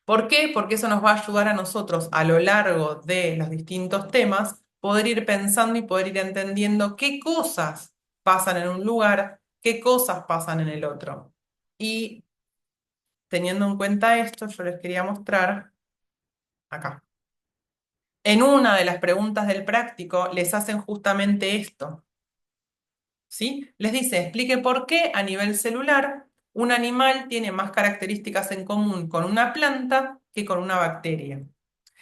¿Por qué? Porque eso nos va a ayudar a nosotros a lo largo de los distintos temas poder ir pensando y poder ir entendiendo qué cosas pasan en un lugar, qué cosas pasan en el otro. Y teniendo en cuenta esto, yo les quería mostrar acá. En una de las preguntas del práctico les hacen justamente esto, ¿sí? Les dice, explique por qué a nivel celular un animal tiene más características en común con una planta que con una bacteria.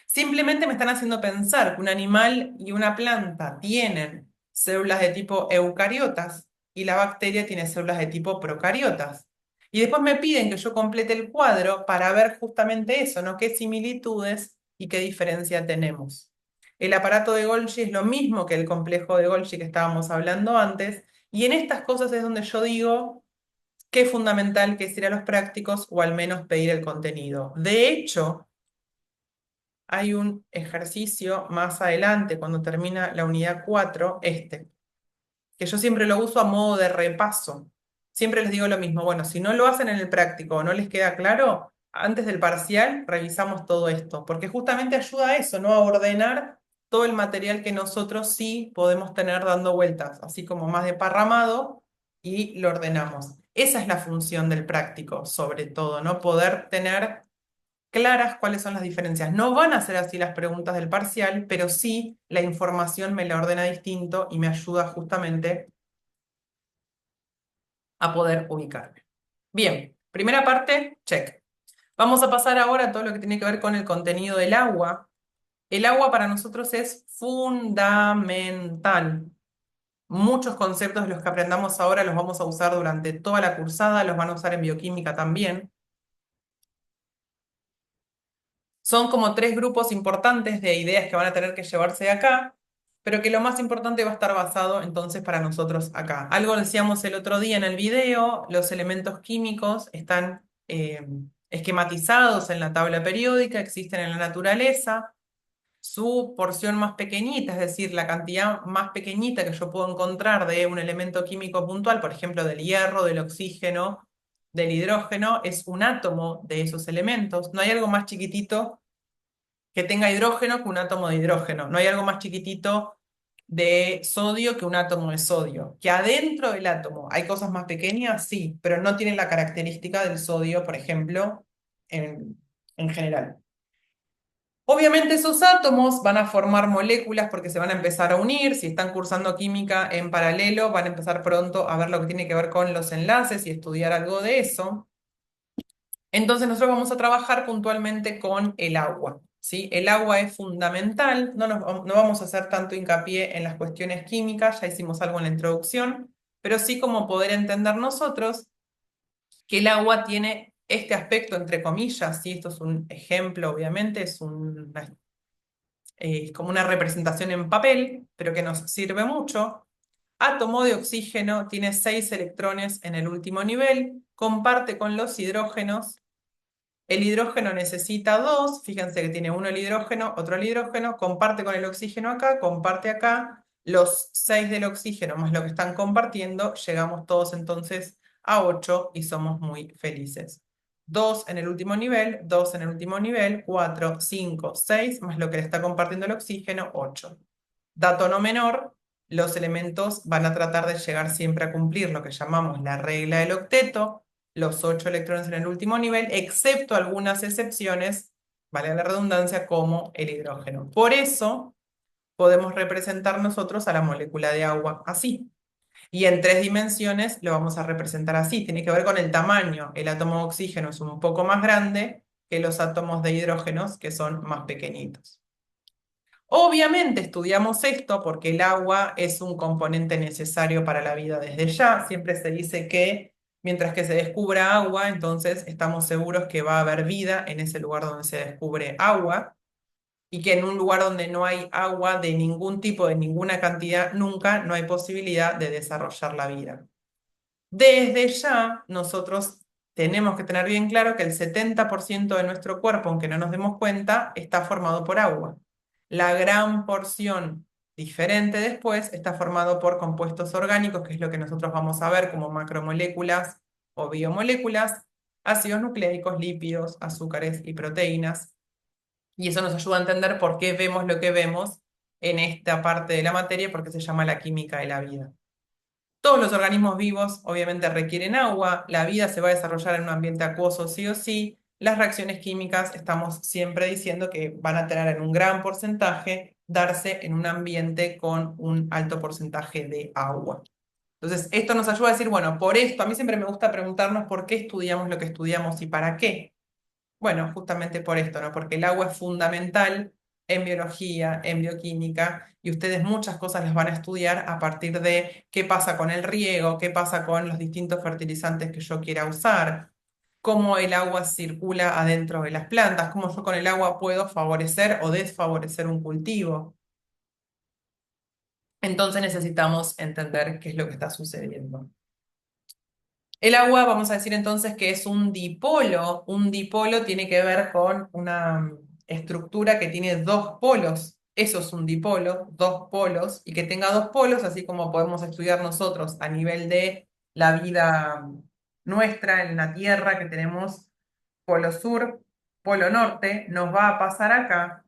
Simplemente me están haciendo pensar que un animal y una planta tienen células de tipo eucariotas y la bacteria tiene células de tipo procariotas. Y después me piden que yo complete el cuadro para ver justamente eso, ¿no? ¿Qué similitudes y qué diferencia tenemos? El aparato de Golgi es lo mismo que el complejo de Golgi que estábamos hablando antes, y en estas cosas es donde yo digo que es fundamental que es ir a los prácticos o al menos pedir el contenido. De hecho, hay un ejercicio más adelante, cuando termina la unidad 4, que yo siempre lo uso a modo de repaso. siempre les digo lo mismo. Bueno, si no lo hacen en el práctico o no les queda claro, antes del parcial revisamos todo esto, porque justamente ayuda a eso, ¿no? A ordenar todo el material que nosotros sí podemos tener dando vueltas, así como más desparramado, y lo ordenamos. Esa es la función del práctico, sobre todo, ¿no? Poder tener claras cuáles son las diferencias. No van a ser así las preguntas del parcial, pero sí la información me la ordena distinto y me ayuda justamente a poder ubicarme. Bien, primera parte, check. Vamos a pasar ahora a todo lo que tiene que ver con el contenido del agua. El agua para nosotros es fundamental. Muchos conceptos de los que aprendamos ahora los vamos a usar durante toda la cursada, los van a usar en bioquímica también. Son como tres grupos importantes de ideas que van a tener que llevarse de acá, pero que lo más importante va a estar basado entonces para nosotros acá. Algo decíamos el otro día en el video, los elementos químicos están esquematizados en la tabla periódica, existen en la naturaleza. Su porción más pequeñita, es decir, la cantidad más pequeñita que yo puedo encontrar de un elemento químico puntual, por ejemplo, del hierro, del oxígeno, del hidrógeno, es un átomo de esos elementos. No hay algo más chiquitito que tenga hidrógeno que un átomo de hidrógeno. No hay algo más chiquitito de sodio que un átomo de sodio. Que adentro del átomo hay cosas más pequeñas, sí, pero no tienen la característica del sodio, por ejemplo, en general. Obviamente esos átomos van a formar moléculas porque se van a empezar a unir. Si están cursando química en paralelo, van a empezar pronto a ver lo que tiene que ver con los enlaces y estudiar algo de eso. Entonces nosotros vamos a trabajar puntualmente con el agua, ¿sí? El agua es fundamental, no vamos a hacer tanto hincapié en las cuestiones químicas, ya hicimos algo en la introducción, pero sí como poder entender nosotros que el agua tiene este aspecto, entre comillas, ¿sí? Esto es un ejemplo, obviamente, es como una representación en papel, pero que nos sirve mucho. Átomo de oxígeno tiene 6 electrones en el último nivel, comparte con los hidrógenos. El hidrógeno necesita dos, fíjense que tiene uno el hidrógeno, otro el hidrógeno, comparte con el oxígeno acá, comparte acá, los 6 del oxígeno más lo que están compartiendo, llegamos todos entonces a 8 y somos muy felices. 2 en el último nivel, 2 en el último nivel, 4, 5, 6 más lo que le está compartiendo el oxígeno, 8. Dato no menor, los elementos van a tratar de llegar siempre a cumplir lo que llamamos la regla del octeto, los 8 electrones en el último nivel, excepto algunas excepciones, vale la redundancia, como el hidrógeno. Por eso podemos representar nosotros a la molécula de agua así. Y en 3 dimensiones lo vamos a representar así. Tiene que ver con el tamaño. El átomo de oxígeno es un poco más grande que los átomos de hidrógenos, que son más pequeñitos. Obviamente estudiamos esto porque el agua es un componente necesario para la vida desde ya. Siempre se dice que mientras que se descubra agua, entonces estamos seguros que va a haber vida en ese lugar donde se descubre agua y que en un lugar donde no hay agua de ningún tipo, de ninguna cantidad, nunca no hay posibilidad de desarrollar la vida. Desde ya, nosotros tenemos que tener bien claro que el 70% de nuestro cuerpo, aunque no nos demos cuenta, está formado por agua. La gran porción diferente después está formado por compuestos orgánicos, que es lo que nosotros vamos a ver como macromoléculas o biomoléculas, ácidos nucleicos, lípidos, azúcares y proteínas. Y eso nos ayuda a entender por qué vemos lo que vemos en esta parte de la materia, porque se llama la química de la vida. Todos los organismos vivos obviamente requieren agua, la vida se va a desarrollar en un ambiente acuoso sí o sí, las reacciones químicas estamos siempre diciendo que van a tener en un gran porcentaje darse en un ambiente con un alto porcentaje de agua. Entonces, esto nos ayuda a decir, bueno, por esto, a mí siempre me gusta preguntarnos por qué estudiamos lo que estudiamos y para qué. Bueno, justamente por esto, ¿no? Porque el agua es fundamental en biología, en bioquímica, y ustedes muchas cosas las van a estudiar a partir de qué pasa con el riego, qué pasa con los distintos fertilizantes que yo quiera usar, cómo el agua circula adentro de las plantas, cómo yo con el agua puedo favorecer o desfavorecer un cultivo. Entonces necesitamos entender qué es lo que está sucediendo. El agua, vamos a decir entonces que es un dipolo. Un dipolo tiene que ver con una estructura que tiene dos polos. Eso es un dipolo, dos polos, y que tenga dos polos, así como podemos estudiar nosotros a nivel de la vida nuestra en la Tierra, que tenemos polo sur, polo norte, nos va a pasar acá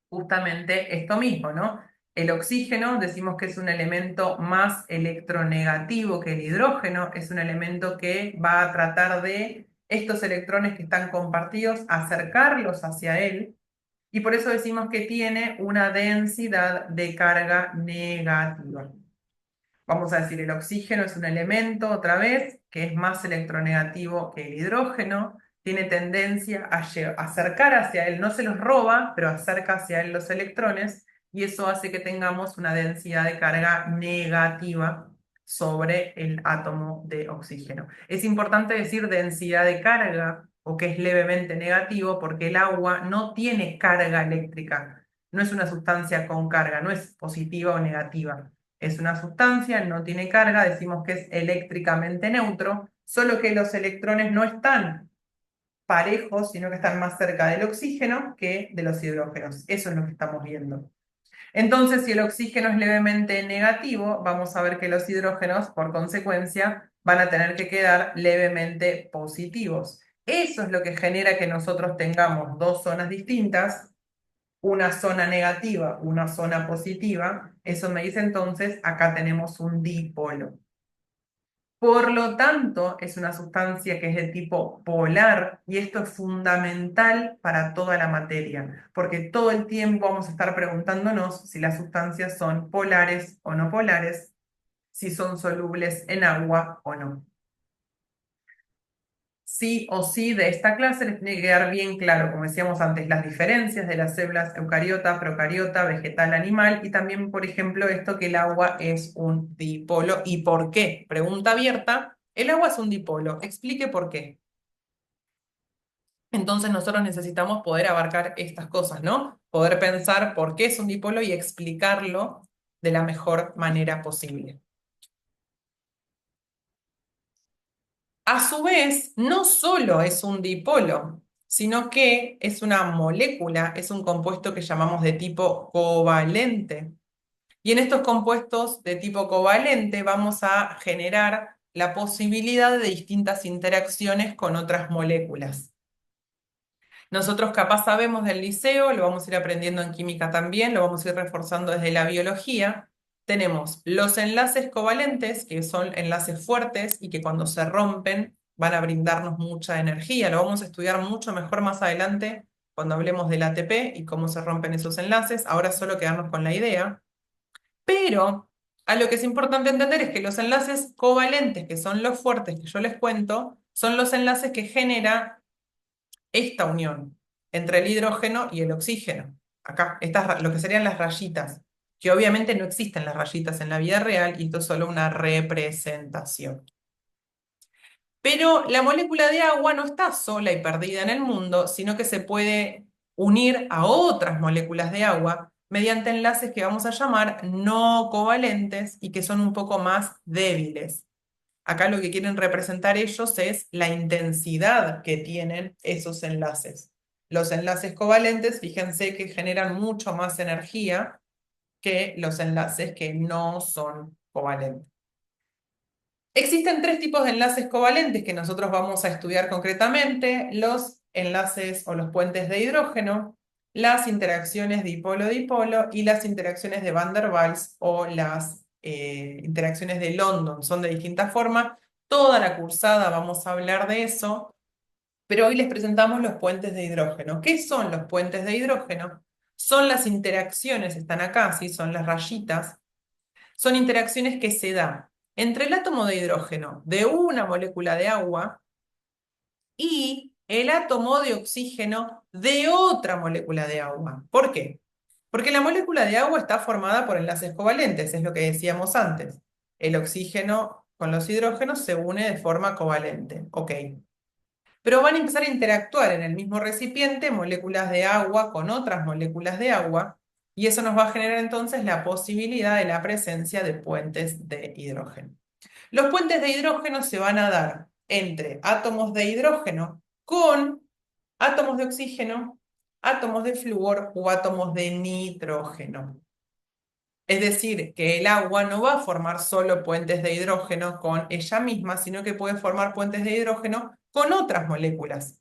justamente esto mismo, ¿no? El oxígeno, decimos que es un elemento más electronegativo que el hidrógeno, es un elemento que va a tratar de estos electrones que están compartidos, acercarlos hacia él, y por eso decimos que tiene una densidad de carga negativa. Vamos a decir, el oxígeno es un elemento, otra vez, que es más electronegativo que el hidrógeno, tiene tendencia a acercar hacia él, no se los roba, pero acerca hacia él los electrones, y eso hace que tengamos una densidad de carga negativa sobre el átomo de oxígeno. Es importante decir densidad de carga, o que es levemente negativo, porque el agua no tiene carga eléctrica, no es una sustancia con carga, no es positiva o negativa. Es una sustancia, no tiene carga, decimos que es eléctricamente neutro, solo que los electrones no están parejos, sino que están más cerca del oxígeno que de los hidrógenos. Eso es lo que estamos viendo. Entonces, si el oxígeno es levemente negativo, vamos a ver que los hidrógenos, por consecuencia, van a tener que quedar levemente positivos. Eso es lo que genera que nosotros tengamos dos zonas distintas, una zona negativa, una zona positiva. Eso me dice entonces, acá tenemos un dipolo. Por lo tanto, es una sustancia que es de tipo polar y esto es fundamental para toda la materia, porque todo el tiempo vamos a estar preguntándonos si las sustancias son polares o no polares, si son solubles en agua o no. Sí o sí de esta clase les tiene que quedar bien claro, como decíamos antes, las diferencias de las células eucariota, procariota, vegetal, animal y también, por ejemplo, esto que el agua es un dipolo. ¿Y por qué? Pregunta abierta. El agua es un dipolo. Explique por qué. Entonces nosotros necesitamos poder abarcar estas cosas, ¿no? Poder pensar por qué es un dipolo y explicarlo de la mejor manera posible. A su vez, no solo es un dipolo, sino que es una molécula, es un compuesto que llamamos de tipo covalente. Y en estos compuestos de tipo covalente vamos a generar la posibilidad de distintas interacciones con otras moléculas. Nosotros capaz sabemos del liceo, lo vamos a ir aprendiendo en química también, lo vamos a ir reforzando desde la biología. Tenemos los enlaces covalentes, que son enlaces fuertes y que cuando se rompen van a brindarnos mucha energía. Lo vamos a estudiar mucho mejor más adelante cuando hablemos del ATP y cómo se rompen esos enlaces. Ahora solo quedarnos con la idea. Pero a lo que es importante entender es que los enlaces covalentes, que son los fuertes que yo les cuento, son los enlaces que genera esta unión entre el hidrógeno y el oxígeno. Acá, lo que serían las rayitas, que obviamente no existen las rayitas en la vida real y esto es solo una representación. Pero la molécula de agua no está sola y perdida en el mundo, sino que se puede unir a otras moléculas de agua mediante enlaces que vamos a llamar no covalentes y que son un poco más débiles. Acá lo que quieren representar ellos es la intensidad que tienen esos enlaces. Los enlaces covalentes, fíjense que generan mucho más energía que los enlaces que no son covalentes. Existen tres tipos de enlaces covalentes que nosotros vamos a estudiar concretamente: los enlaces o los puentes de hidrógeno, las interacciones dipolo-dipolo y las interacciones de Van der Waals o las interacciones de London. Son de distintas formas. Toda la cursada vamos a hablar de eso, pero hoy les presentamos los puentes de hidrógeno. ¿Qué son los puentes de hidrógeno? Son las interacciones, están acá, ¿sí? Son las rayitas, son interacciones que se dan entre el átomo de hidrógeno de una molécula de agua y el átomo de oxígeno de otra molécula de agua. ¿Por qué? Porque la molécula de agua está formada por enlaces covalentes, es lo que decíamos antes. El oxígeno con los hidrógenos se une de forma covalente. Ok. Pero van a empezar a interactuar en el mismo recipiente moléculas de agua con otras moléculas de agua, y eso nos va a generar entonces la posibilidad de la presencia de puentes de hidrógeno. Los puentes de hidrógeno se van a dar entre átomos de hidrógeno con átomos de oxígeno, átomos de flúor o átomos de nitrógeno. Es decir, que el agua no va a formar solo puentes de hidrógeno con ella misma, sino que puede formar puentes de hidrógeno con otras moléculas.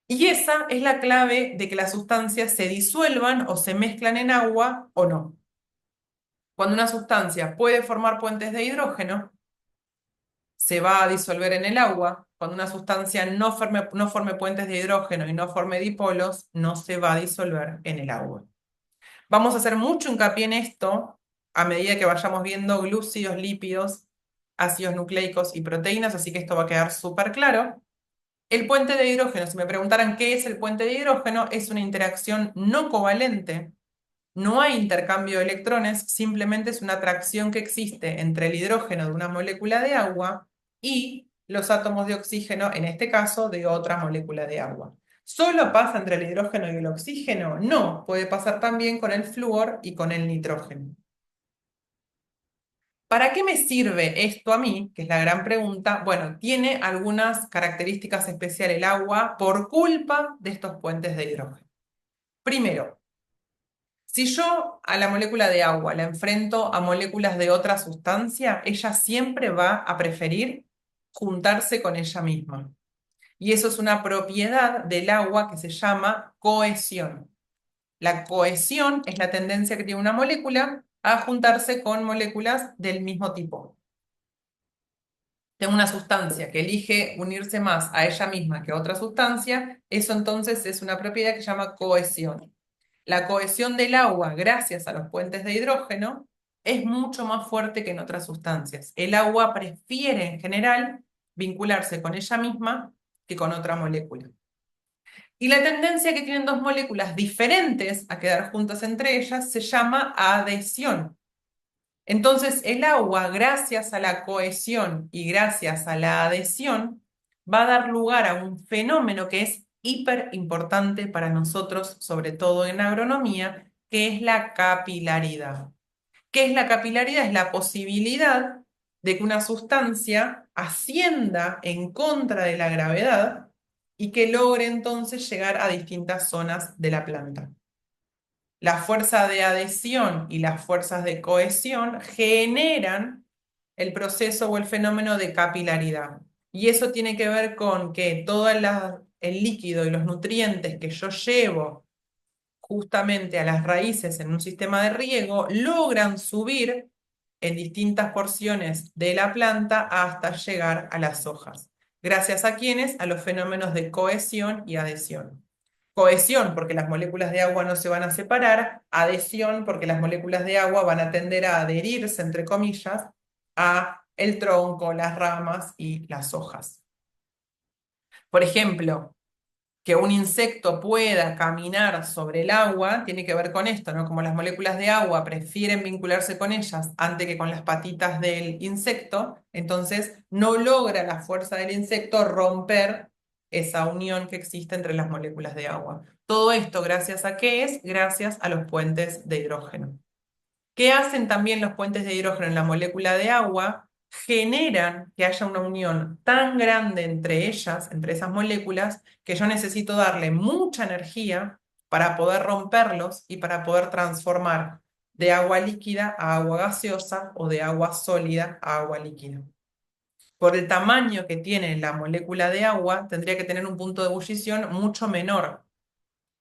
Y esa es la clave de que las sustancias se disuelvan o se mezclan en agua o no. Cuando una sustancia puede formar puentes de hidrógeno, se va a disolver en el agua. Cuando una sustancia no forme puentes de hidrógeno y no forme dipolos, no se va a disolver en el agua. Vamos a hacer mucho hincapié en esto a medida que vayamos viendo glúcidos, lípidos, ácidos nucleicos y proteínas, así que esto va a quedar súper claro. El puente de hidrógeno, si me preguntaran qué es el puente de hidrógeno, es una interacción no covalente. No hay intercambio de electrones, simplemente es una atracción que existe entre el hidrógeno de una molécula de agua y los átomos de oxígeno, en este caso, de otra molécula de agua. ¿Solo pasa entre el hidrógeno y el oxígeno? No, puede pasar también con el flúor y con el nitrógeno. ¿Para qué me sirve esto a mí? Que es la gran pregunta. Bueno, tiene algunas características especiales el agua por culpa de estos puentes de hidrógeno. Primero, si yo a la molécula de agua la enfrento a moléculas de otra sustancia, ella siempre va a preferir juntarse con ella misma. Y eso es una propiedad del agua que se llama cohesión. La cohesión es la tendencia que tiene una molécula a juntarse con moléculas del mismo tipo. Tengo una sustancia que elige unirse más a ella misma que a otra sustancia, eso entonces es una propiedad que se llama cohesión. La cohesión del agua, gracias a los puentes de hidrógeno, es mucho más fuerte que en otras sustancias. El agua prefiere en general vincularse con ella misma que con otra molécula. Y la tendencia que tienen dos moléculas diferentes a quedar juntas entre ellas se llama adhesión. Entonces, el agua, gracias a la cohesión y gracias a la adhesión, va a dar lugar a un fenómeno que es hiper importante para nosotros, sobre todo en agronomía, que es la capilaridad. ¿Qué es la capilaridad? Es la posibilidad de que una sustancia ascienda en contra de la gravedad y que logre entonces llegar a distintas zonas de la planta. La fuerza de adhesión y las fuerzas de cohesión generan el proceso o el fenómeno de capilaridad. Y eso tiene que ver con que todo el líquido y los nutrientes que yo llevo justamente a las raíces en un sistema de riego logran subir en distintas porciones de la planta hasta llegar a las hojas. ¿Gracias a quiénes? A los fenómenos de cohesión y adhesión. Cohesión, porque las moléculas de agua no se van a separar. Adhesión, porque las moléculas de agua van a tender a adherirse, entre comillas, a el tronco, las ramas y las hojas. Por ejemplo, que un insecto pueda caminar sobre el agua tiene que ver con esto, ¿no? Como las moléculas de agua prefieren vincularse con ellas antes que con las patitas del insecto, entonces no logra la fuerza del insecto romper esa unión que existe entre las moléculas de agua. Todo esto, ¿gracias a qué es? Gracias a los puentes de hidrógeno. ¿Qué hacen también los puentes de hidrógeno en la molécula de agua? Generan que haya una unión tan grande entre ellas, entre esas moléculas, que yo necesito darle mucha energía para poder romperlos y para poder transformar de agua líquida a agua gaseosa o de agua sólida a agua líquida. Por el tamaño que tiene la molécula de agua, tendría que tener un punto de ebullición mucho menor.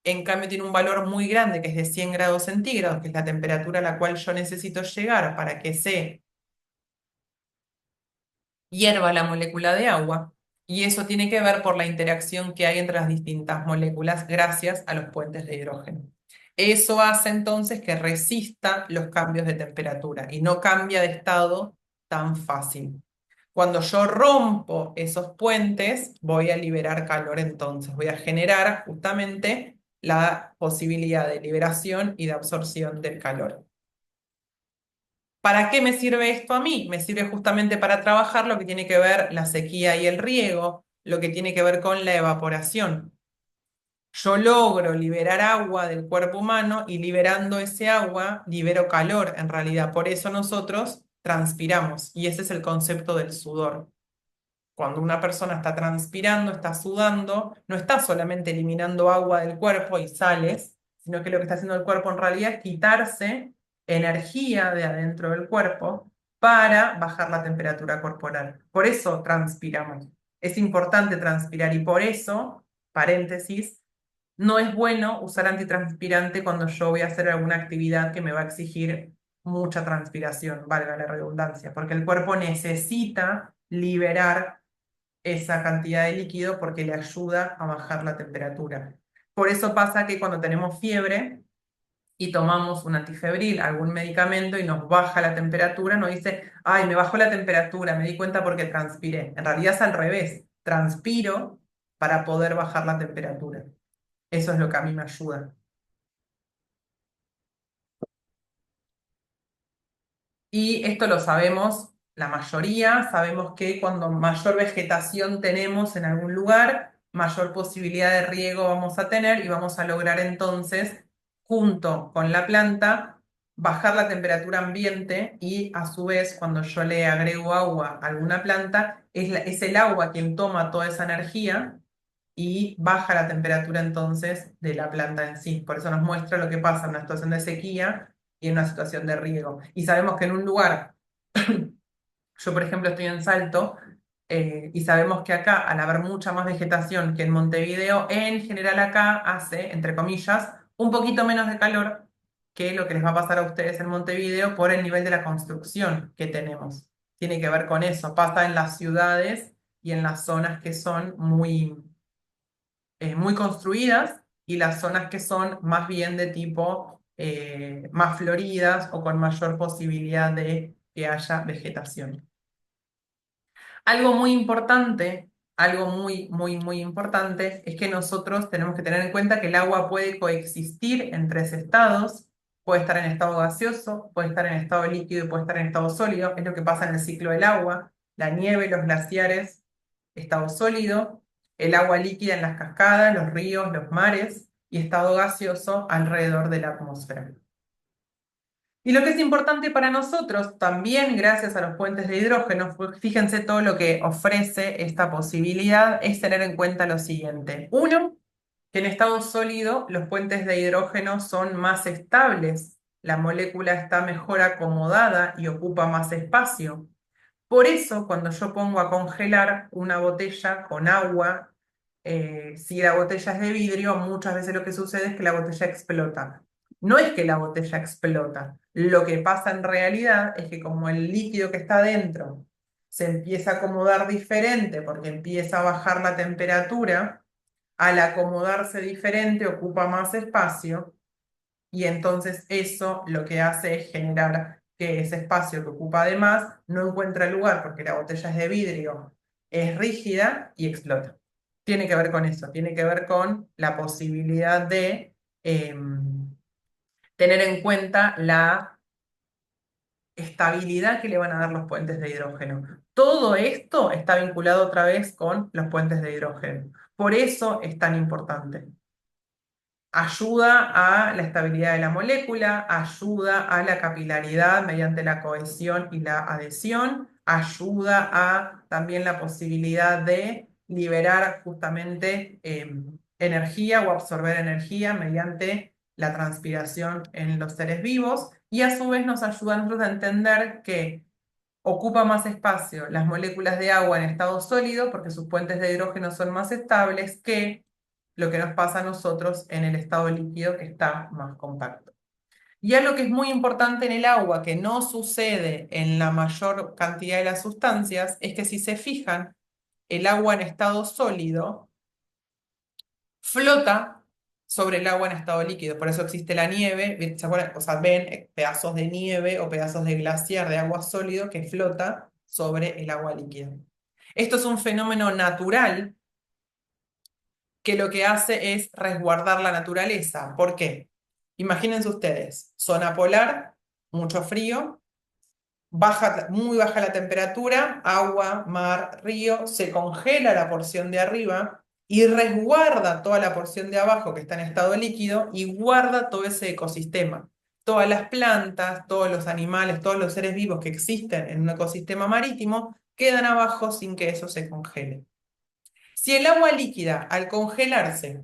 En cambio, tiene un valor muy grande, que es de 100 grados centígrados, que es la temperatura a la cual yo necesito llegar para que se hierva la molécula de agua. Y eso tiene que ver por la interacción que hay entre las distintas moléculas gracias a los puentes de hidrógeno. Eso hace entonces que resista los cambios de temperatura y no cambia de estado tan fácil. Cuando yo rompo esos puentes, voy a liberar calor entonces, voy a generar justamente la posibilidad de liberación y de absorción del calor. ¿Para qué me sirve esto a mí? Me sirve justamente para trabajar lo que tiene que ver la sequía y el riego, lo que tiene que ver con la evaporación. Yo logro liberar agua del cuerpo humano y liberando ese agua libero calor en realidad. Por eso nosotros transpiramos y ese es el concepto del sudor. Cuando una persona está transpirando, está sudando, no está solamente eliminando agua del cuerpo y sales, sino que lo que está haciendo el cuerpo en realidad es quitarse energía de adentro del cuerpo para bajar la temperatura corporal. Por eso transpiramos. Es importante transpirar y por eso, paréntesis, no es bueno usar antitranspirante cuando yo voy a hacer alguna actividad que me va a exigir mucha transpiración, valga la redundancia, porque el cuerpo necesita liberar esa cantidad de líquido porque le ayuda a bajar la temperatura. Por eso pasa que cuando tenemos fiebre y tomamos un antifebril, algún medicamento y nos baja la temperatura, nos dice, ay, me bajó la temperatura, me di cuenta porque transpiré. En realidad es al revés, transpiro para poder bajar la temperatura. Eso es lo que a mí me ayuda. Y esto lo sabemos la mayoría, sabemos que cuando mayor vegetación tenemos en algún lugar, mayor posibilidad de riego vamos a tener y vamos a lograr entonces, junto con la planta, bajar la temperatura ambiente y a su vez cuando yo le agrego agua a alguna planta, es el agua quien toma toda esa energía y baja la temperatura entonces de la planta en sí. Por eso nos muestra lo que pasa en una situación de sequía y en una situación de riego. Y sabemos que en un lugar, yo por ejemplo estoy en Salto, y sabemos que acá, al haber mucha más vegetación que en Montevideo, en general acá hace, entre comillas, un poquito menos de calor que lo que les va a pasar a ustedes en Montevideo por el nivel de la construcción que tenemos. Tiene que ver con eso, pasa en las ciudades y en las zonas que son muy construidas y las zonas que son más bien de tipo más floridas o con mayor posibilidad de que haya vegetación. Algo muy importante, algo muy importante es que nosotros tenemos que tener en cuenta que el agua puede coexistir en tres estados, puede estar en estado gaseoso, puede estar en estado líquido y puede estar en estado sólido, es lo que pasa en el ciclo del agua, la nieve, los glaciares, estado sólido, el agua líquida en las cascadas, los ríos, los mares y estado gaseoso alrededor de la atmósfera. Y lo que es importante para nosotros, también gracias a los puentes de hidrógeno, fíjense todo lo que ofrece esta posibilidad, es tener en cuenta lo siguiente. Uno, que en estado sólido los puentes de hidrógeno son más estables, la molécula está mejor acomodada y ocupa más espacio. Por eso, cuando yo pongo a congelar una botella con agua, si la botella es de vidrio, muchas veces lo que sucede es que la botella explota. No es que la botella explota, lo que pasa en realidad es que como el líquido que está dentro se empieza a acomodar diferente porque empieza a bajar la temperatura, al acomodarse diferente ocupa más espacio y entonces eso lo que hace es generar que ese espacio que ocupa además no encuentra lugar porque la botella es de vidrio, es rígida y explota. Tiene que ver con eso, tiene que ver con la posibilidad de tener en cuenta la estabilidad que le van a dar los puentes de hidrógeno. Todo esto está vinculado otra vez con los puentes de hidrógeno. Por eso es tan importante. Ayuda a la estabilidad de la molécula, ayuda a la capilaridad mediante la cohesión y la adhesión, ayuda a también la posibilidad de liberar justamente energía o absorber energía mediante la transpiración en los seres vivos y a su vez nos ayuda a nosotros a entender que ocupa más espacio las moléculas de agua en estado sólido porque sus puentes de hidrógeno son más estables que lo que nos pasa a nosotros en el estado líquido que está más compacto. Y algo que es muy importante en el agua, que no sucede en la mayor cantidad de las sustancias, es que si se fijan, el agua en estado sólido flota sobre el agua en estado líquido. Por eso existe la nieve, ¿se acuerdan? O sea, ven pedazos de nieve o pedazos de glaciar de agua sólido que flota sobre el agua líquida. Esto es un fenómeno natural que lo que hace es resguardar la naturaleza. ¿Por qué? Imagínense ustedes, zona polar, mucho frío, muy baja la temperatura, agua, mar, río, se congela la porción de arriba y resguarda toda la porción de abajo que está en estado líquido y guarda todo ese ecosistema. Todas las plantas, todos los animales, todos los seres vivos que existen en un ecosistema marítimo quedan abajo sin que eso se congele. Si el agua líquida, al congelarse,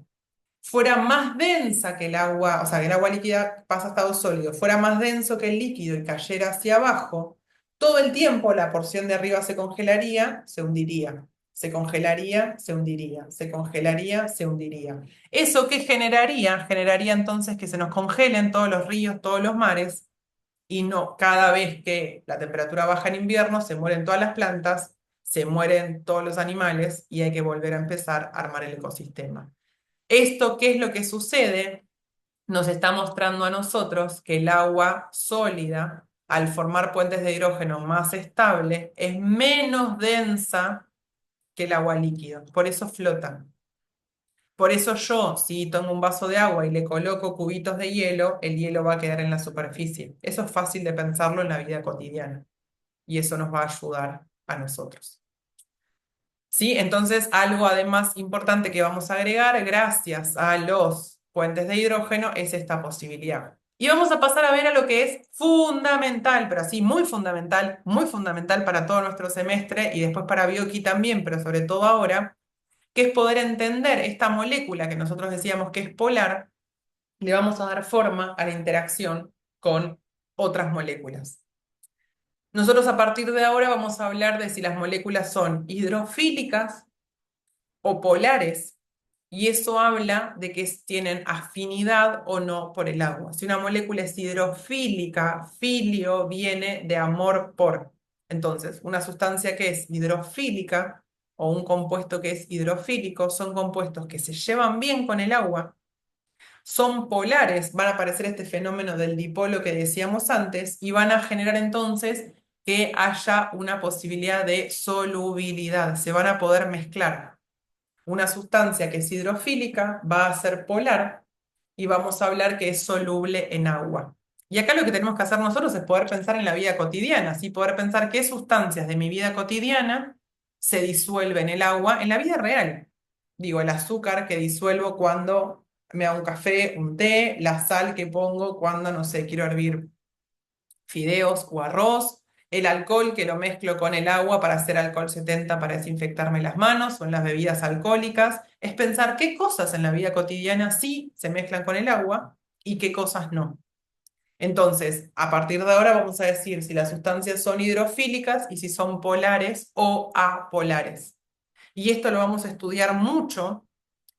fuera más densa que el agua, o sea, que el agua líquida pasa a estado sólido, fuera más denso que el líquido y cayera hacia abajo, todo el tiempo la porción de arriba se congelaría, se hundiría. Se congelaría, se hundiría, se congelaría, se hundiría. ¿Eso qué generaría? Generaría entonces que se nos congelen todos los ríos, todos los mares, y no, cada vez que la temperatura baja en invierno, se mueren todas las plantas, se mueren todos los animales y hay que volver a empezar a armar el ecosistema. ¿Esto qué es lo que sucede? Nos está mostrando a nosotros que el agua sólida, al formar puentes de hidrógeno más estables, es menos densa que el agua líquida. Por eso flotan. Por eso yo, si tomo un vaso de agua y le coloco cubitos de hielo, el hielo va a quedar en la superficie. Eso es fácil de pensarlo en la vida cotidiana y eso nos va a ayudar a nosotros. ¿Sí? Entonces, algo además importante que vamos a agregar gracias a los puentes de hidrógeno es esta posibilidad. Y vamos a pasar a ver a lo que es fundamental, pero así muy fundamental para todo nuestro semestre y después para Bioquí también, pero sobre todo ahora, que es poder entender esta molécula que nosotros decíamos que es polar, le vamos a dar forma a la interacción con otras moléculas. Nosotros a partir de ahora vamos a hablar de si las moléculas son hidrofílicas o polares, y eso habla de que tienen afinidad o no por el agua. Si una molécula es hidrofílica, filio viene de amor por. Entonces, una sustancia que es hidrofílica o un compuesto que es hidrofílico son compuestos que se llevan bien con el agua, son polares, van a aparecer este fenómeno del dipolo que decíamos antes y van a generar entonces que haya una posibilidad de solubilidad, se van a poder mezclar. Una sustancia que es hidrofílica va a ser polar y vamos a hablar que es soluble en agua. Y acá lo que tenemos que hacer nosotros es poder pensar en la vida cotidiana, ¿sí? Poder pensar qué sustancias de mi vida cotidiana se disuelven en el agua en la vida real. Digo, el azúcar que disuelvo cuando me hago un café, un té, la sal que pongo cuando, no sé, quiero hervir fideos o arroz, el alcohol que lo mezclo con el agua para hacer alcohol 70 para desinfectarme las manos o en las bebidas alcohólicas, es pensar qué cosas en la vida cotidiana sí se mezclan con el agua y qué cosas no. Entonces, a partir de ahora vamos a decir si las sustancias son hidrofílicas y si son polares o apolares. Y esto lo vamos a estudiar mucho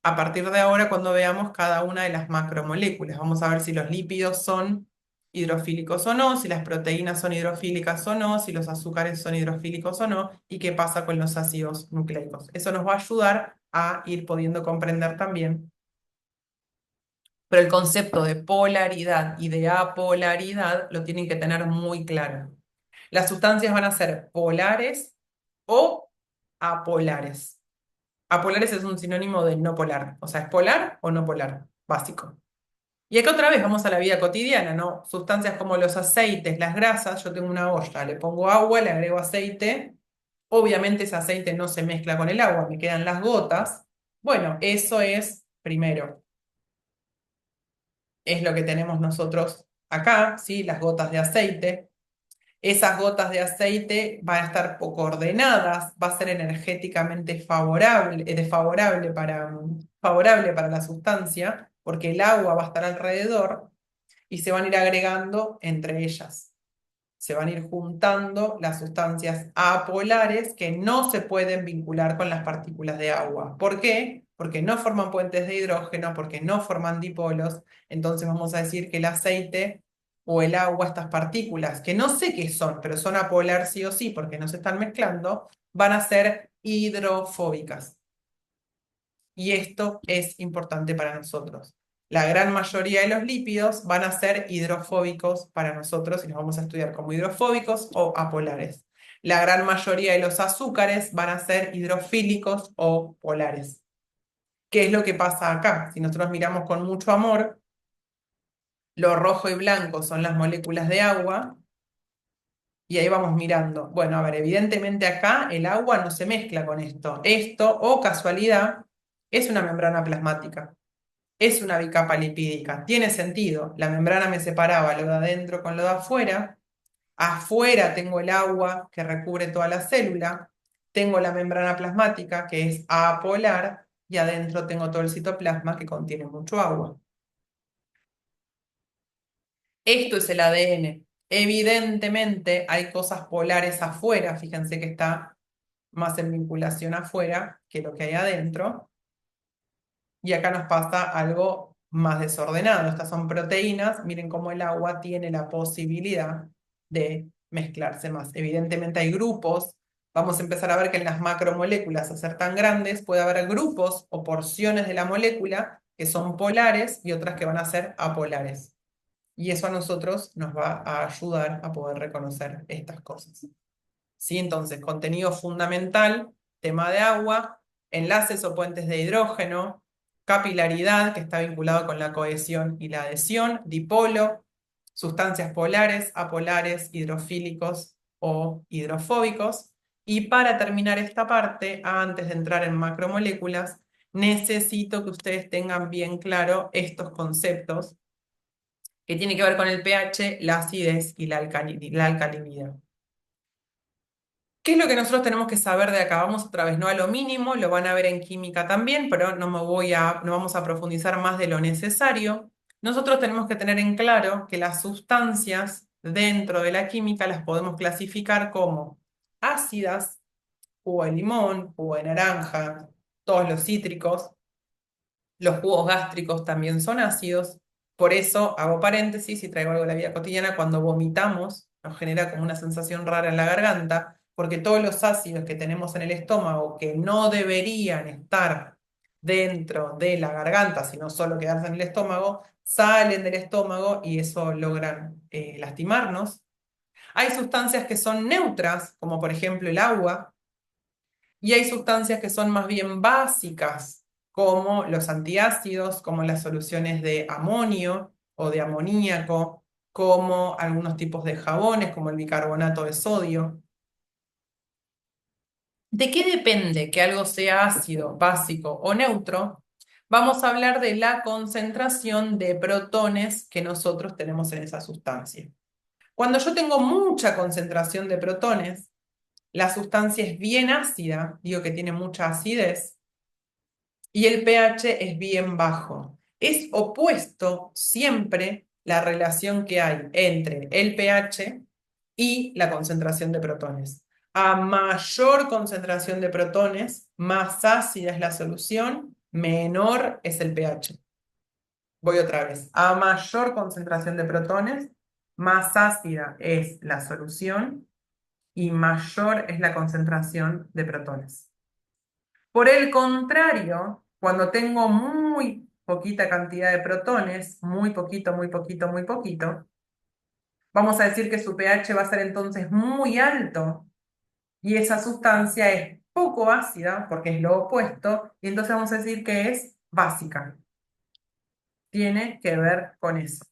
a partir de ahora cuando veamos cada una de las macromoléculas. Vamos a ver si los lípidos son hidrofílicos o no, si las proteínas son hidrofílicas o no, si los azúcares son hidrofílicos o no, y qué pasa con los ácidos nucleicos. Eso nos va a ayudar a ir pudiendo comprender también. Pero el concepto de polaridad y de apolaridad lo tienen que tener muy claro. Las sustancias van a ser polares o apolares. Apolares es un sinónimo de no polar, o sea, es polar o no polar, básico. Y acá otra vez vamos a la vida cotidiana, ¿no? Sustancias como los aceites, las grasas, yo tengo una olla, le pongo agua, le agrego aceite, obviamente ese aceite no se mezcla con el agua, me quedan las gotas. Bueno, eso es, primero, es lo que tenemos nosotros acá, ¿sí? Las gotas de aceite. Esas gotas de aceite van a estar poco ordenadas, va a ser energéticamente favorable, favorable para la sustancia, porque el agua va a estar alrededor y se van a ir agregando entre ellas. Se van a ir juntando las sustancias apolares que no se pueden vincular con las partículas de agua. ¿Por qué? Porque no forman puentes de hidrógeno, porque no forman dipolos. Entonces vamos a decir que el aceite o el agua, estas partículas, que no sé qué son, pero son apolar sí o sí, porque no se están mezclando, van a ser hidrofóbicas. Y esto es importante para nosotros. La gran mayoría de los lípidos van a ser hidrofóbicos para nosotros y los vamos a estudiar como hidrofóbicos o apolares. La gran mayoría de los azúcares van a ser hidrofílicos o polares. ¿Qué es lo que pasa acá? Si nosotros miramos con mucho amor, lo rojo y blanco son las moléculas de agua y ahí vamos mirando. Bueno, a ver, evidentemente acá el agua no se mezcla con esto. Esto, o casualidad, es una membrana plasmática. Es una bicapa lipídica. Tiene sentido. La membrana me separaba lo de adentro con lo de afuera. Afuera tengo el agua que recubre toda la célula. Tengo la membrana plasmática que es apolar. y adentro tengo todo el citoplasma que contiene mucho agua. Esto es el ADN. Evidentemente hay cosas polares afuera, fíjense que está más en vinculación afuera que lo que hay adentro. Y acá nos pasa algo más desordenado. Estas son proteínas. Miren cómo el agua tiene la posibilidad de mezclarse más. Evidentemente hay grupos. Vamos a empezar a ver que en las macromoléculas, al ser tan grandes, puede haber grupos o porciones de la molécula que son polares y otras que van a ser apolares. Y eso a nosotros nos va a ayudar a poder reconocer estas cosas. ¿Sí? Entonces, contenido fundamental, tema de agua, enlaces o puentes de hidrógeno, capilaridad, que está vinculado con la cohesión y la adhesión, dipolo, sustancias polares, apolares, hidrofílicos o hidrofóbicos. Y para terminar esta parte, antes de entrar en macromoléculas, necesito que ustedes tengan bien claro estos conceptos que tienen que ver con el pH, la acidez y la alcalinidad. ¿Qué es lo que nosotros tenemos que saber de acá? Vamos otra vez, no a lo mínimo, lo van a ver en química también, pero no vamos a profundizar más de lo necesario. Nosotros tenemos que tener en claro que las sustancias dentro de la química las podemos clasificar como ácidas, jugo de limón, jugo de naranja, todos los cítricos. Los jugos gástricos también son ácidos, por eso hago paréntesis y traigo algo de la vida cotidiana. Cuando vomitamos, nos genera como una sensación rara en la garganta, porque todos los ácidos que tenemos en el estómago que no deberían estar dentro de la garganta, sino solo quedarse en el estómago, salen del estómago y eso logran lastimarnos. Hay sustancias que son neutras, como por ejemplo el agua, y hay sustancias que son más bien básicas, como los antiácidos, como las soluciones de amonio o de amoníaco, como algunos tipos de jabones, como el bicarbonato de sodio. ¿De qué depende que algo sea ácido, básico o neutro? Vamos a hablar de la concentración de protones que nosotros tenemos en esa sustancia. Cuando yo tengo mucha concentración de protones, la sustancia es bien ácida, digo que tiene mucha acidez, y el pH es bien bajo. Es opuesto siempre la relación que hay entre el pH y la concentración de protones. A mayor concentración de protones, más ácida es la solución, menor es el pH. Voy otra vez. A mayor concentración de protones, más ácida es la solución y mayor es la concentración de protones. Por el contrario, cuando tengo muy poquita cantidad de protones, muy poquito, muy poquito, muy poquito, vamos a decir que su pH va a ser entonces muy alto y esa sustancia es poco ácida, porque es lo opuesto, y entonces vamos a decir que es básica. Tiene que ver con eso.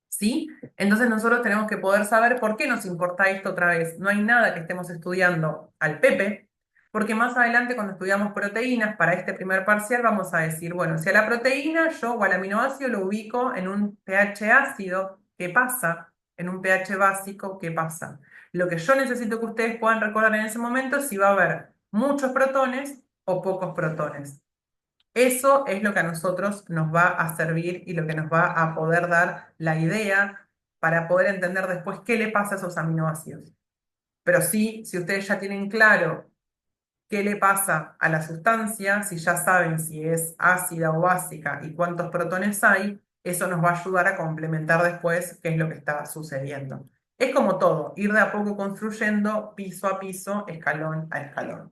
¿Sí? Entonces nosotros tenemos que poder saber por qué nos importa esto otra vez. No hay nada que estemos estudiando al Pepe, porque más adelante cuando estudiamos proteínas, para este primer parcial vamos a decir, bueno, si a la proteína yo o al aminoácido lo ubico en un pH ácido, ¿qué pasa? En un pH básico, ¿qué pasa? Lo que yo necesito que ustedes puedan recordar en ese momento es si va a haber muchos protones o pocos protones. Eso es lo que a nosotros nos va a servir y lo que nos va a poder dar la idea para poder entender después qué le pasa a esos aminoácidos. Pero sí, si ustedes ya tienen claro qué le pasa a la sustancia, si ya saben si es ácida o básica y cuántos protones hay, eso nos va a ayudar a complementar después qué es lo que está sucediendo. Es como todo, ir de a poco construyendo piso a piso, escalón a escalón.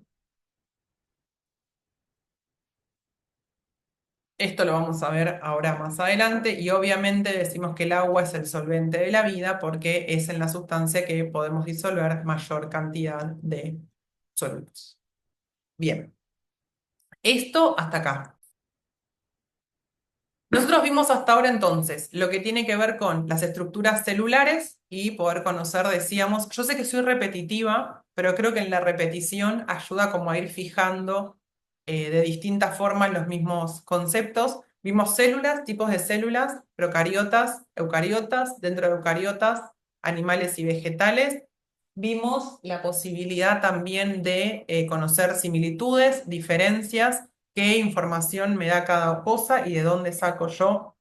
Esto lo vamos a ver ahora más adelante y obviamente decimos que el agua es el solvente de la vida porque es en la sustancia que podemos disolver mayor cantidad de solutos. Bien, esto hasta acá. Nosotros vimos hasta ahora entonces lo que tiene que ver con las estructuras celulares y poder conocer, decíamos, yo sé que soy repetitiva, pero creo que en la repetición ayuda como a ir fijando de distintas formas los mismos conceptos. Vimos células, tipos de células, procariotas, eucariotas, dentro de eucariotas, animales y vegetales. vimos la posibilidad también de conocer similitudes, diferencias, qué información me da cada cosa y de dónde saco yo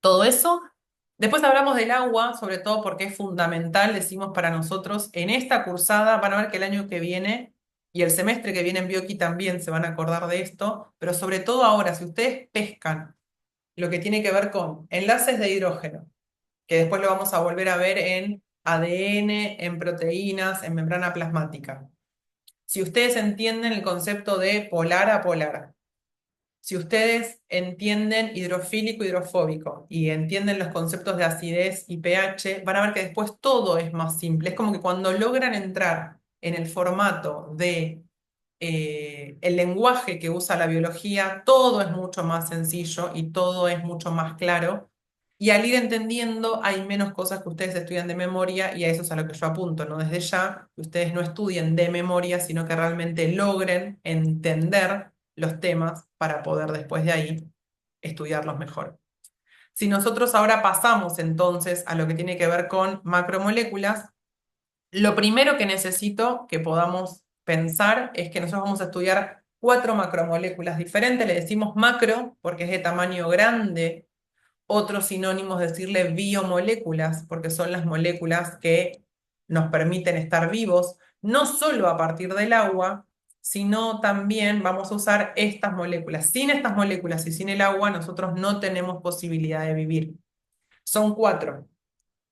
todo eso. Después hablamos del agua, sobre todo porque es fundamental, decimos para nosotros, en esta cursada, van a ver que el año que viene y el semestre que viene en Bioqui también se van a acordar de esto, pero sobre todo ahora, si ustedes pescan lo que tiene que ver con enlaces de hidrógeno, que después lo vamos a volver a ver en ADN, en proteínas, en membrana plasmática. Si ustedes entienden el concepto de polar a polar, si ustedes entienden hidrofílico, hidrofóbico y entienden los conceptos de acidez y pH, van a ver que después todo es más simple. Es como que cuando logran entrar en el formato de el lenguaje que usa la biología, todo es mucho más sencillo y todo es mucho más claro. Y al ir entendiendo, hay menos cosas que ustedes estudian de memoria y a eso es a lo que yo apunto, ¿no? Desde ya, que ustedes no estudien de memoria, sino que realmente logren entender los temas para poder después de ahí estudiarlos mejor. Si nosotros ahora pasamos entonces a lo que tiene que ver con macromoléculas, lo primero que necesito que podamos pensar es que nosotros vamos a estudiar 4 macromoléculas diferentes. Le decimos macro porque es de tamaño grande. Otros sinónimos decirle biomoléculas porque son las moléculas que nos permiten estar vivos, no solo a partir del agua, sino también vamos a usar estas moléculas. Sin estas moléculas y sin el agua, nosotros no tenemos posibilidad de vivir. Son 4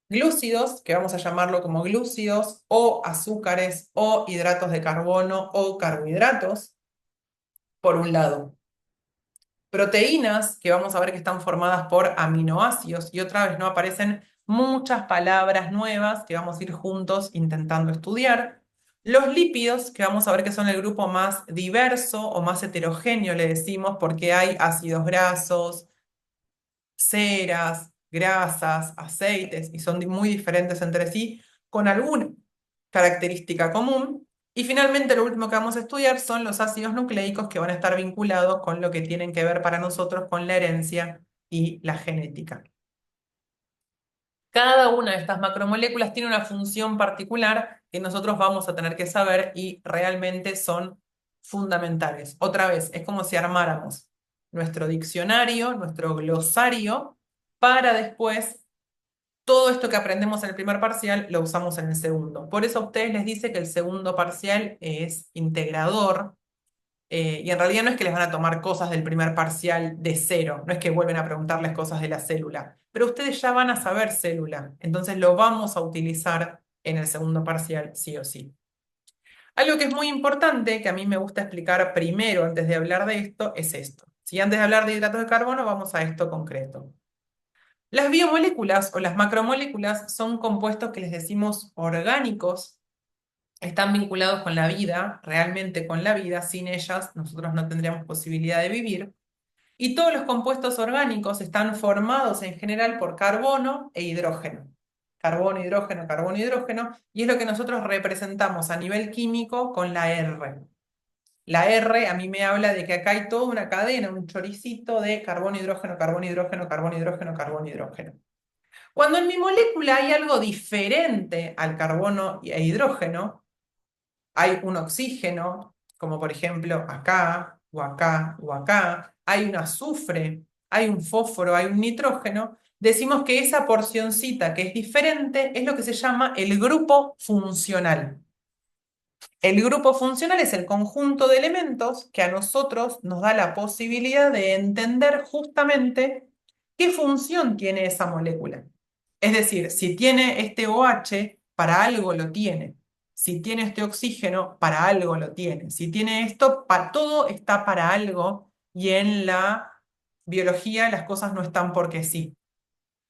glúcidos, que vamos a llamarlo como glúcidos, o azúcares, o hidratos de carbono, o carbohidratos, por un lado. Proteínas, que vamos a ver que están formadas por aminoácidos, y otra vez no aparecen muchas palabras nuevas que vamos a ir juntos intentando estudiar. Los lípidos, que vamos a ver que son el grupo más diverso o más heterogéneo, le decimos, porque hay ácidos grasos, ceras, grasas, aceites, y son muy diferentes entre sí, con alguna característica común. Y finalmente lo último que vamos a estudiar son los ácidos nucleicos que van a estar vinculados con lo que tienen que ver para nosotros con la herencia y la genética. Cada una de estas macromoléculas tiene una función particular que nosotros vamos a tener que saber y realmente son fundamentales. Otra vez, es como si armáramos nuestro diccionario, nuestro glosario, para después todo esto que aprendemos en el primer parcial lo usamos en el segundo. Por eso a ustedes les dice que el segundo parcial es integrador, y en realidad no es que les van a tomar cosas del primer parcial de cero, no es que vuelven a preguntarles cosas de la célula, pero ustedes ya van a saber célula, entonces lo vamos a utilizar en el segundo parcial sí o sí. Algo que es muy importante, que a mí me gusta explicar primero antes de hablar de esto, es esto. Si antes de hablar de hidratos de carbono, vamos a esto concreto. Las biomoléculas o las macromoléculas son compuestos que les decimos orgánicos, están vinculados con la vida, realmente con la vida, sin ellas nosotros no tendríamos posibilidad de vivir. Y todos los compuestos orgánicos están formados en general por carbono e hidrógeno. Carbono, hidrógeno, carbono, hidrógeno, y es lo que nosotros representamos a nivel químico con la R. La R a mí me habla de que acá hay toda una cadena, un choricito de carbono, hidrógeno, carbono, hidrógeno, carbono, hidrógeno, carbono, hidrógeno. Cuando en mi molécula hay algo diferente al carbono e hidrógeno, hay un oxígeno, como por ejemplo acá, o acá, o acá, hay un azufre, hay un fósforo, hay un nitrógeno, decimos que esa porcioncita que es diferente es lo que se llama el grupo funcional. El grupo funcional es el conjunto de elementos que a nosotros nos da la posibilidad de entender justamente qué función tiene esa molécula. Es decir, si tiene este OH, para algo lo tiene. Si tiene este oxígeno, para algo lo tiene. Si tiene esto, para todo está para algo y en la biología las cosas no están porque sí.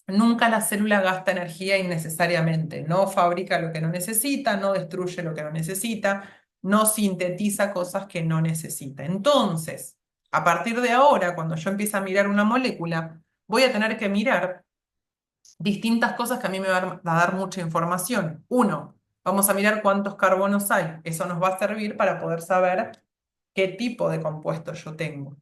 Nunca la célula gasta energía innecesariamente, no fabrica lo que no necesita, no destruye lo que no necesita, no sintetiza cosas que no necesita. Entonces, a partir de ahora, cuando yo empiece a mirar una molécula, voy a tener que mirar distintas cosas que a mí me van a dar mucha información. Uno, vamos a mirar cuántos carbonos hay. Eso nos va a servir para poder saber qué tipo de compuesto yo tengo.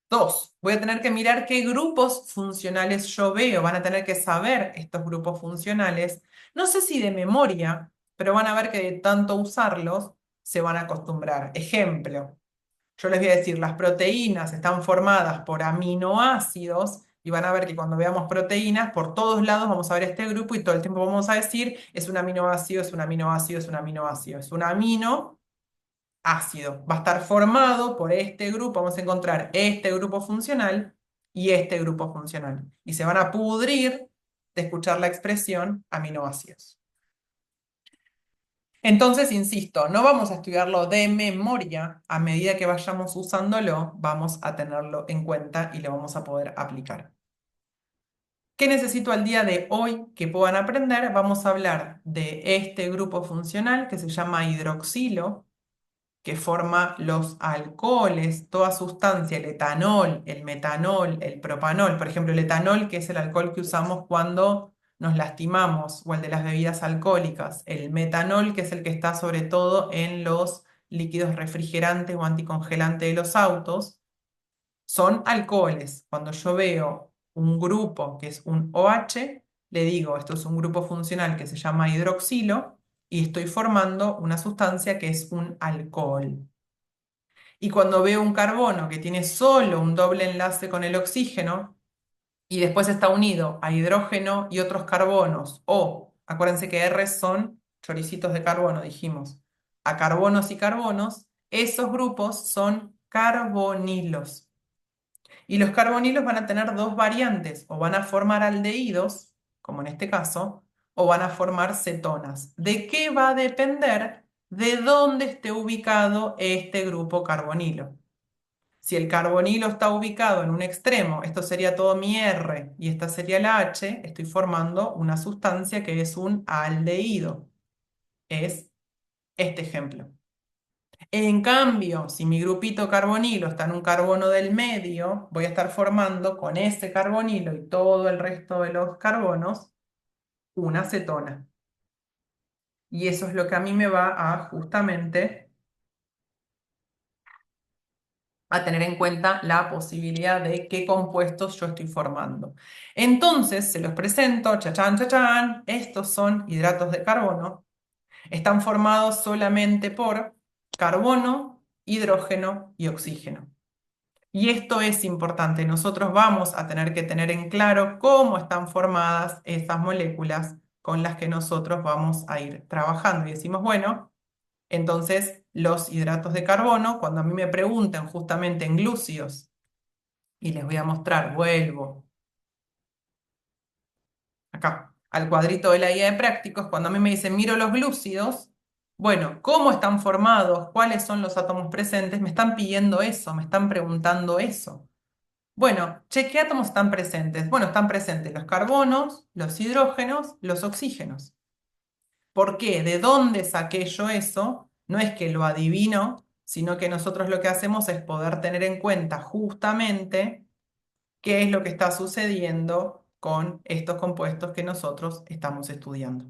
Dos, voy a tener que mirar qué grupos funcionales yo veo. Van a tener que saber estos grupos funcionales. No sé si de memoria, pero van a ver que de tanto usarlos se van a acostumbrar. Ejemplo, yo les voy a decir, las proteínas están formadas por aminoácidos y van a ver que cuando veamos proteínas, por todos lados vamos a ver este grupo y todo el tiempo vamos a decir, es un aminoácido, es un aminoácido, es un aminoácido, es un aminoácido. Va a estar formado por este grupo, vamos a encontrar este grupo funcional y este grupo funcional. Y se van a pudrir de escuchar la expresión aminoácidos. Entonces, insisto, no vamos a estudiarlo de memoria, a medida que vayamos usándolo, vamos a tenerlo en cuenta y lo vamos a poder aplicar. ¿Qué necesito al día de hoy que puedan aprender? Vamos a hablar de este grupo funcional que se llama hidroxilo, que forma los alcoholes, toda sustancia, el etanol, el metanol, el propanol. Por ejemplo, el etanol, que es el alcohol que usamos cuando nos lastimamos, o el de las bebidas alcohólicas. El metanol, que es el que está sobre todo en los líquidos refrigerantes o anticongelantes de los autos, son alcoholes. Cuando yo veo un grupo que es un OH, le digo, esto es un grupo funcional que se llama hidroxilo y estoy formando una sustancia que es un alcohol. Y cuando veo un carbono que tiene solo un doble enlace con el oxígeno y después está unido a hidrógeno y otros carbonos, o acuérdense que R son choricitos de carbono, dijimos, a carbonos y carbonos, esos grupos son carbonilos. Y los carbonilos van a tener dos variantes, o van a formar aldehídos, como en este caso, o van a formar cetonas. ¿De qué va a depender? De dónde esté ubicado este grupo carbonilo. Si el carbonilo está ubicado en un extremo, esto sería todo mi R y esta sería la H, estoy formando una sustancia que es un aldehído. Es este ejemplo. En cambio, si mi grupito carbonilo está en un carbono del medio, voy a estar formando con ese carbonilo y todo el resto de los carbonos una cetona. Y eso es lo que a mí me va a justamente a tener en cuenta la posibilidad de qué compuestos yo estoy formando. Entonces, se los presento, chachán, chachán, estos son hidratos de carbono. Están formados solamente por carbono, hidrógeno y oxígeno. Y esto es importante, nosotros vamos a tener que tener en claro cómo están formadas esas moléculas con las que nosotros vamos a ir trabajando. Y decimos, bueno, entonces los hidratos de carbono, cuando a mí me preguntan justamente en glúcidos, y les voy a mostrar, vuelvo acá al cuadrito de la guía de prácticos, cuando a mí me dicen, miro los glúcidos, bueno, ¿cómo están formados? ¿Cuáles son los átomos presentes? Me están pidiendo eso, me están preguntando eso. Bueno, che, ¿qué átomos están presentes? Bueno, están presentes los carbonos, los hidrógenos, los oxígenos. ¿Por qué? ¿De dónde saqué yo eso? No es que lo adivino, sino que nosotros lo que hacemos es poder tener en cuenta justamente qué es lo que está sucediendo con estos compuestos que nosotros estamos estudiando.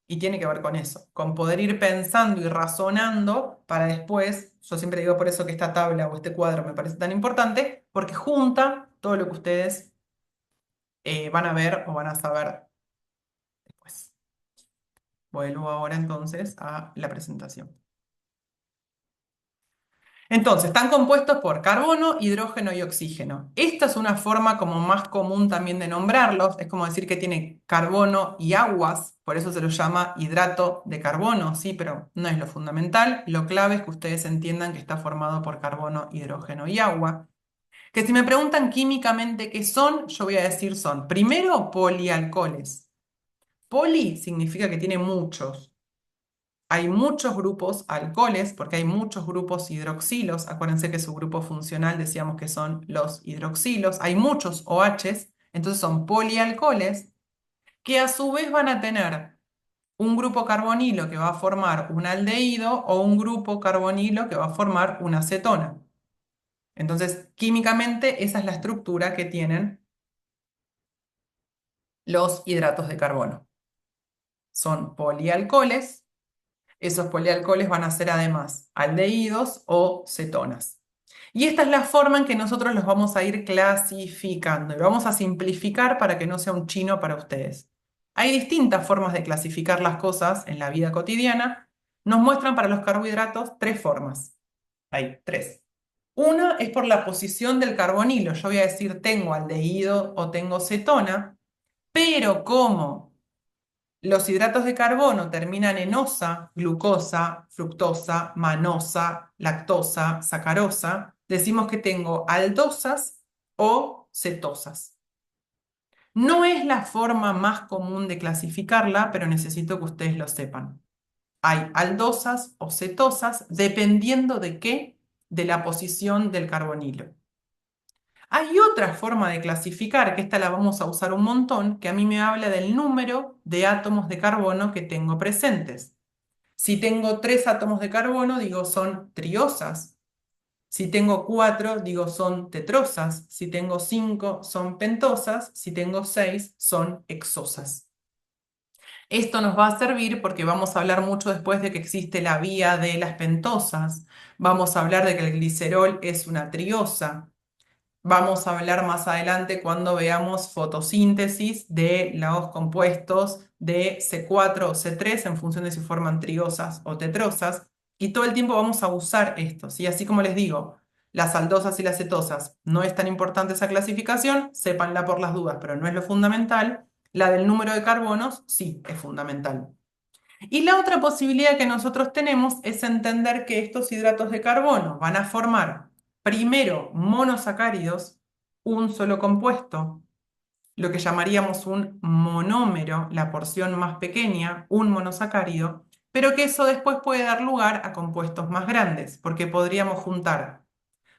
Y tiene que ver con eso, con poder ir pensando y razonando para después, yo siempre digo por eso que esta tabla o este cuadro me parece tan importante, porque junta todo lo que ustedes van a ver o van a saber después. Vuelvo ahora entonces a la presentación. Entonces, están compuestos por carbono, hidrógeno y oxígeno. Esta es una forma como más común también de nombrarlos. Es como decir que tiene carbono y aguas, por eso se lo llama hidrato de carbono, sí, pero no es lo fundamental. Lo clave es que ustedes entiendan que está formado por carbono, hidrógeno y agua. Que si me preguntan químicamente qué son, yo voy a decir son, primero, polialcoholes. Poli significa que tiene muchos. Hay muchos grupos alcoholes porque hay muchos grupos hidroxilos. Acuérdense que su grupo funcional decíamos que son los hidroxilos. Hay muchos OHs, entonces son polialcoholes que a su vez van a tener un grupo carbonilo que va a formar un aldehído o un grupo carbonilo que va a formar una acetona. Entonces, químicamente esa es la estructura que tienen los hidratos de carbono. Son polialcoholes. Esos polialcoholes van a ser además aldehídos o cetonas. Y esta es la forma en que nosotros los vamos a ir clasificando y lo vamos a simplificar para que no sea un chino para ustedes. Hay distintas formas de clasificar las cosas en la vida cotidiana. Nos muestran para los carbohidratos tres formas. Hay tres. Una es por la posición del carbonilo. Yo voy a decir tengo aldehído o tengo cetona, pero como los hidratos de carbono terminan en osa, glucosa, fructosa, manosa, lactosa, sacarosa, decimos que tengo aldosas o cetosas. No es la forma más común de clasificarla, pero necesito que ustedes lo sepan. Hay aldosas o cetosas dependiendo de qué, de la posición del carbonilo. Hay otra forma de clasificar, que esta la vamos a usar un montón, que a mí me habla del número de átomos de carbono que tengo presentes. Si tengo 3 átomos de carbono, digo son triosas. Si tengo 4, digo son tetrosas. Si tengo 5, son pentosas. Si tengo 6, son hexosas. Esto nos va a servir porque vamos a hablar mucho después de que existe la vía de las pentosas. Vamos a hablar de que el glicerol es una triosa. Vamos a hablar más adelante cuando veamos fotosíntesis de los compuestos de C4 o C3 en función de si forman triosas o tetrosas. Y todo el tiempo vamos a usar esto, ¿sí? Así como les digo, las aldosas y las cetosas no es tan importante esa clasificación, sépanla por las dudas, pero no es lo fundamental. La del número de carbonos sí es fundamental. Y la otra posibilidad que nosotros tenemos es entender que estos hidratos de carbono van a formar primero monosacáridos, un solo compuesto, lo que llamaríamos un monómero, la porción más pequeña, un monosacárido, pero que eso después puede dar lugar a compuestos más grandes, porque podríamos juntar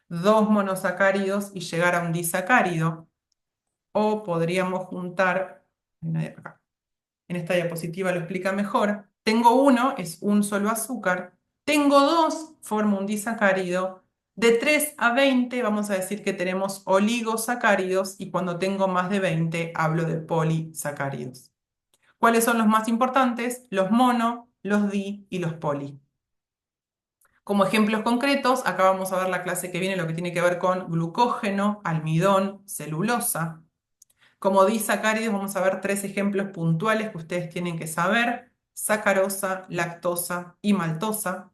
dos monosacáridos y llegar a un disacárido, o podríamos juntar, en esta diapositiva lo explica mejor. Tengo uno, es un solo azúcar. Tengo dos, formo un disacárido. De 3 a 20 vamos a decir que tenemos oligosacáridos y cuando tengo más de 20 hablo de polisacáridos. ¿Cuáles son los más importantes? Los mono, los di y los poli. Como ejemplos concretos, acá vamos a ver la clase que viene lo que tiene que ver con glucógeno, almidón, celulosa. Como disacáridos, vamos a ver tres ejemplos puntuales que ustedes tienen que saber: sacarosa, lactosa y maltosa.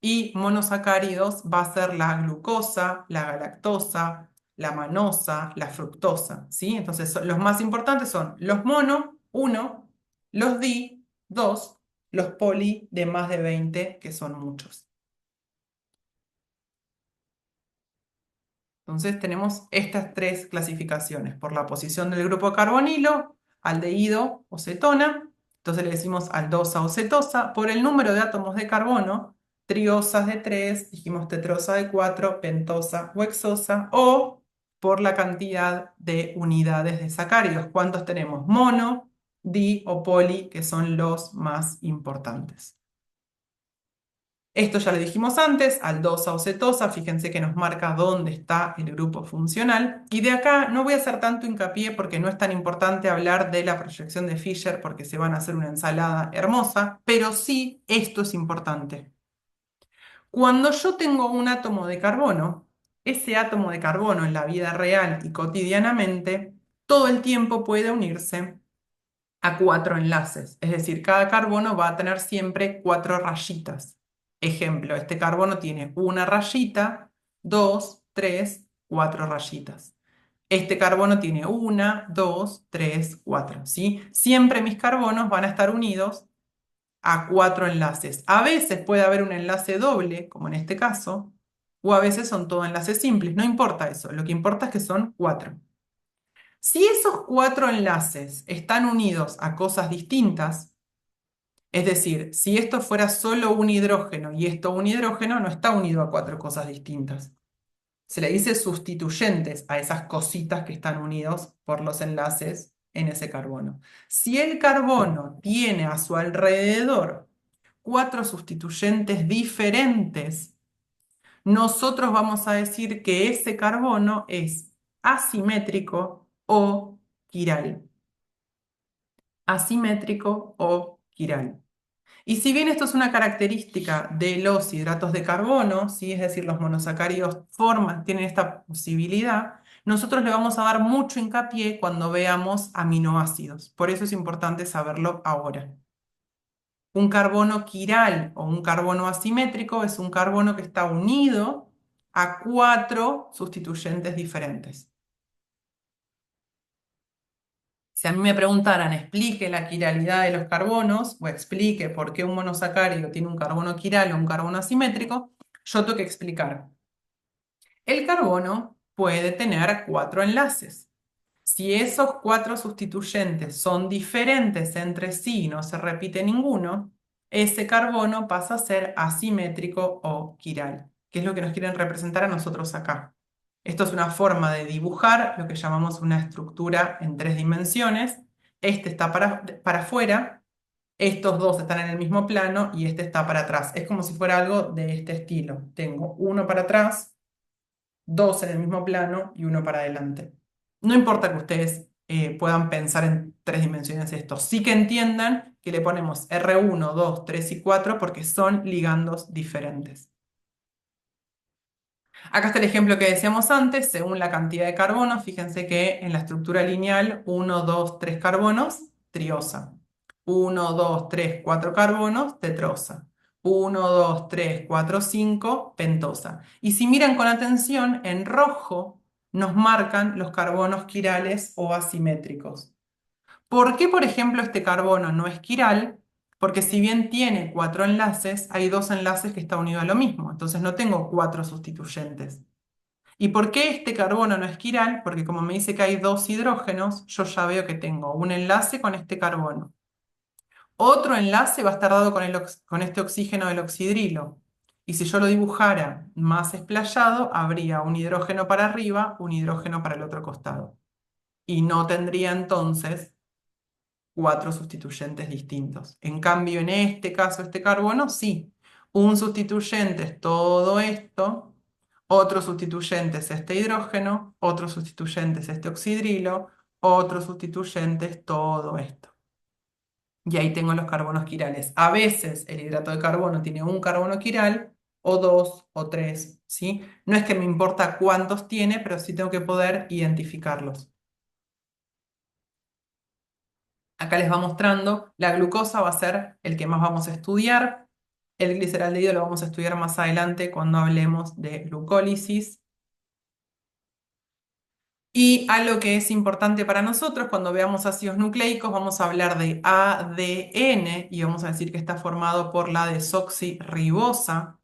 Y monosacáridos va a ser la glucosa, la galactosa, la manosa, la fructosa, ¿sí? Entonces, los más importantes son los mono, uno, los di, dos, los poli de más de 20, que son muchos. Entonces tenemos estas tres clasificaciones por la posición del grupo carbonilo, aldehído o cetona, entonces le decimos aldosa o cetosa, por el número de átomos de carbono, triosas de 3, dijimos tetrosa de 4, pentosa o hexosa, o por la cantidad de unidades de sacáridos, cuántos tenemos, mono, di o poli, que son los más importantes. Esto ya lo dijimos antes, aldosa o cetosa, fíjense que nos marca dónde está el grupo funcional. Y de acá no voy a hacer tanto hincapié porque no es tan importante hablar de la proyección de Fischer porque se van a hacer una ensalada hermosa, pero sí esto es importante. Cuando yo tengo un átomo de carbono, ese átomo de carbono en la vida real y cotidianamente, todo el tiempo puede unirse a 4 enlaces. Es decir, cada carbono va a tener siempre 4 rayitas. Ejemplo, este carbono tiene una rayita, 2, 3, 4 rayitas. Este carbono tiene una, 2, 3, 4, ¿sí? Siempre mis carbonos van a estar unidos a 4 enlaces. A veces puede haber un enlace doble, como en este caso, o a veces son todos enlaces simples. No importa eso, lo que importa es que son 4. Si esos 4 enlaces están unidos a cosas distintas, es decir, si esto fuera solo un hidrógeno y esto un hidrógeno, no está unido a 4 cosas distintas. Se le dice sustituyentes a esas cositas que están unidos por los enlaces en ese carbono. Si el carbono tiene a su alrededor 4 sustituyentes diferentes, nosotros vamos a decir que ese carbono es asimétrico o quiral. Asimétrico o quiral. Y si bien esto es una característica de los hidratos de carbono, ¿sí? Es decir, los monosacáridos tienen esta posibilidad, nosotros le vamos a dar mucho hincapié cuando veamos aminoácidos. Por eso es importante saberlo ahora. Un carbono quiral o un carbono asimétrico es un carbono que está unido a cuatro sustituyentes diferentes. Si a mí me preguntaran, explique la quiralidad de los carbonos o explique por qué un monosacárido tiene un carbono quiral o un carbono asimétrico, yo tengo que explicar. El carbono puede tener cuatro enlaces. Si esos cuatro sustituyentes son diferentes entre sí y no se repite ninguno, ese carbono pasa a ser asimétrico o quiral, que es lo que nos quieren representar a nosotros acá. Esto es una forma de dibujar lo que llamamos una estructura en tres dimensiones. Este está para afuera, estos dos están en el mismo plano y este está para atrás. Es como si fuera algo de este estilo. Tengo uno para atrás, dos en el mismo plano y uno para adelante. No importa que ustedes puedan pensar en tres dimensiones esto, sí que entiendan que le ponemos R1, 2, 3 y 4 porque son ligandos diferentes. Acá está el ejemplo que decíamos antes, según la cantidad de carbonos, fíjense que en la estructura lineal 1, 2, 3 carbonos, triosa. 1, 2, 3, 4 carbonos, tetrosa. 1, 2, 3, 4, 5, pentosa. Y si miran con atención, en rojo nos marcan los carbonos quirales o asimétricos. ¿Por qué, por ejemplo, este carbono no es quiral? Porque si bien tiene cuatro enlaces, hay dos enlaces que están unidos a lo mismo. Entonces no tengo cuatro sustituyentes. ¿Y por qué este carbono no es quiral? Porque como me dice que hay dos hidrógenos, yo ya veo que tengo un enlace con este carbono. Otro enlace va a estar dado con este oxígeno del oxidrilo. Y si yo lo dibujara más esplayado, habría un hidrógeno para arriba, un hidrógeno para el otro costado. Y no tendría entonces cuatro sustituyentes distintos. En cambio, en este caso, este carbono, sí. Un sustituyente es todo esto, otro sustituyente es este hidrógeno, otro sustituyente es este oxidrilo, otro sustituyente es todo esto. Y ahí tengo los carbonos quirales. A veces el hidrato de carbono tiene un carbono quiral, o dos, o tres, ¿sí? No es que me importa cuántos tiene, pero sí tengo que poder identificarlos. Acá les va mostrando, la glucosa va a ser el que más vamos a estudiar. El gliceraldehído lo vamos a estudiar más adelante cuando hablemos de glucólisis. Y algo que es importante para nosotros, cuando veamos ácidos nucleicos, vamos a hablar de ADN y vamos a decir que está formado por la desoxirribosa,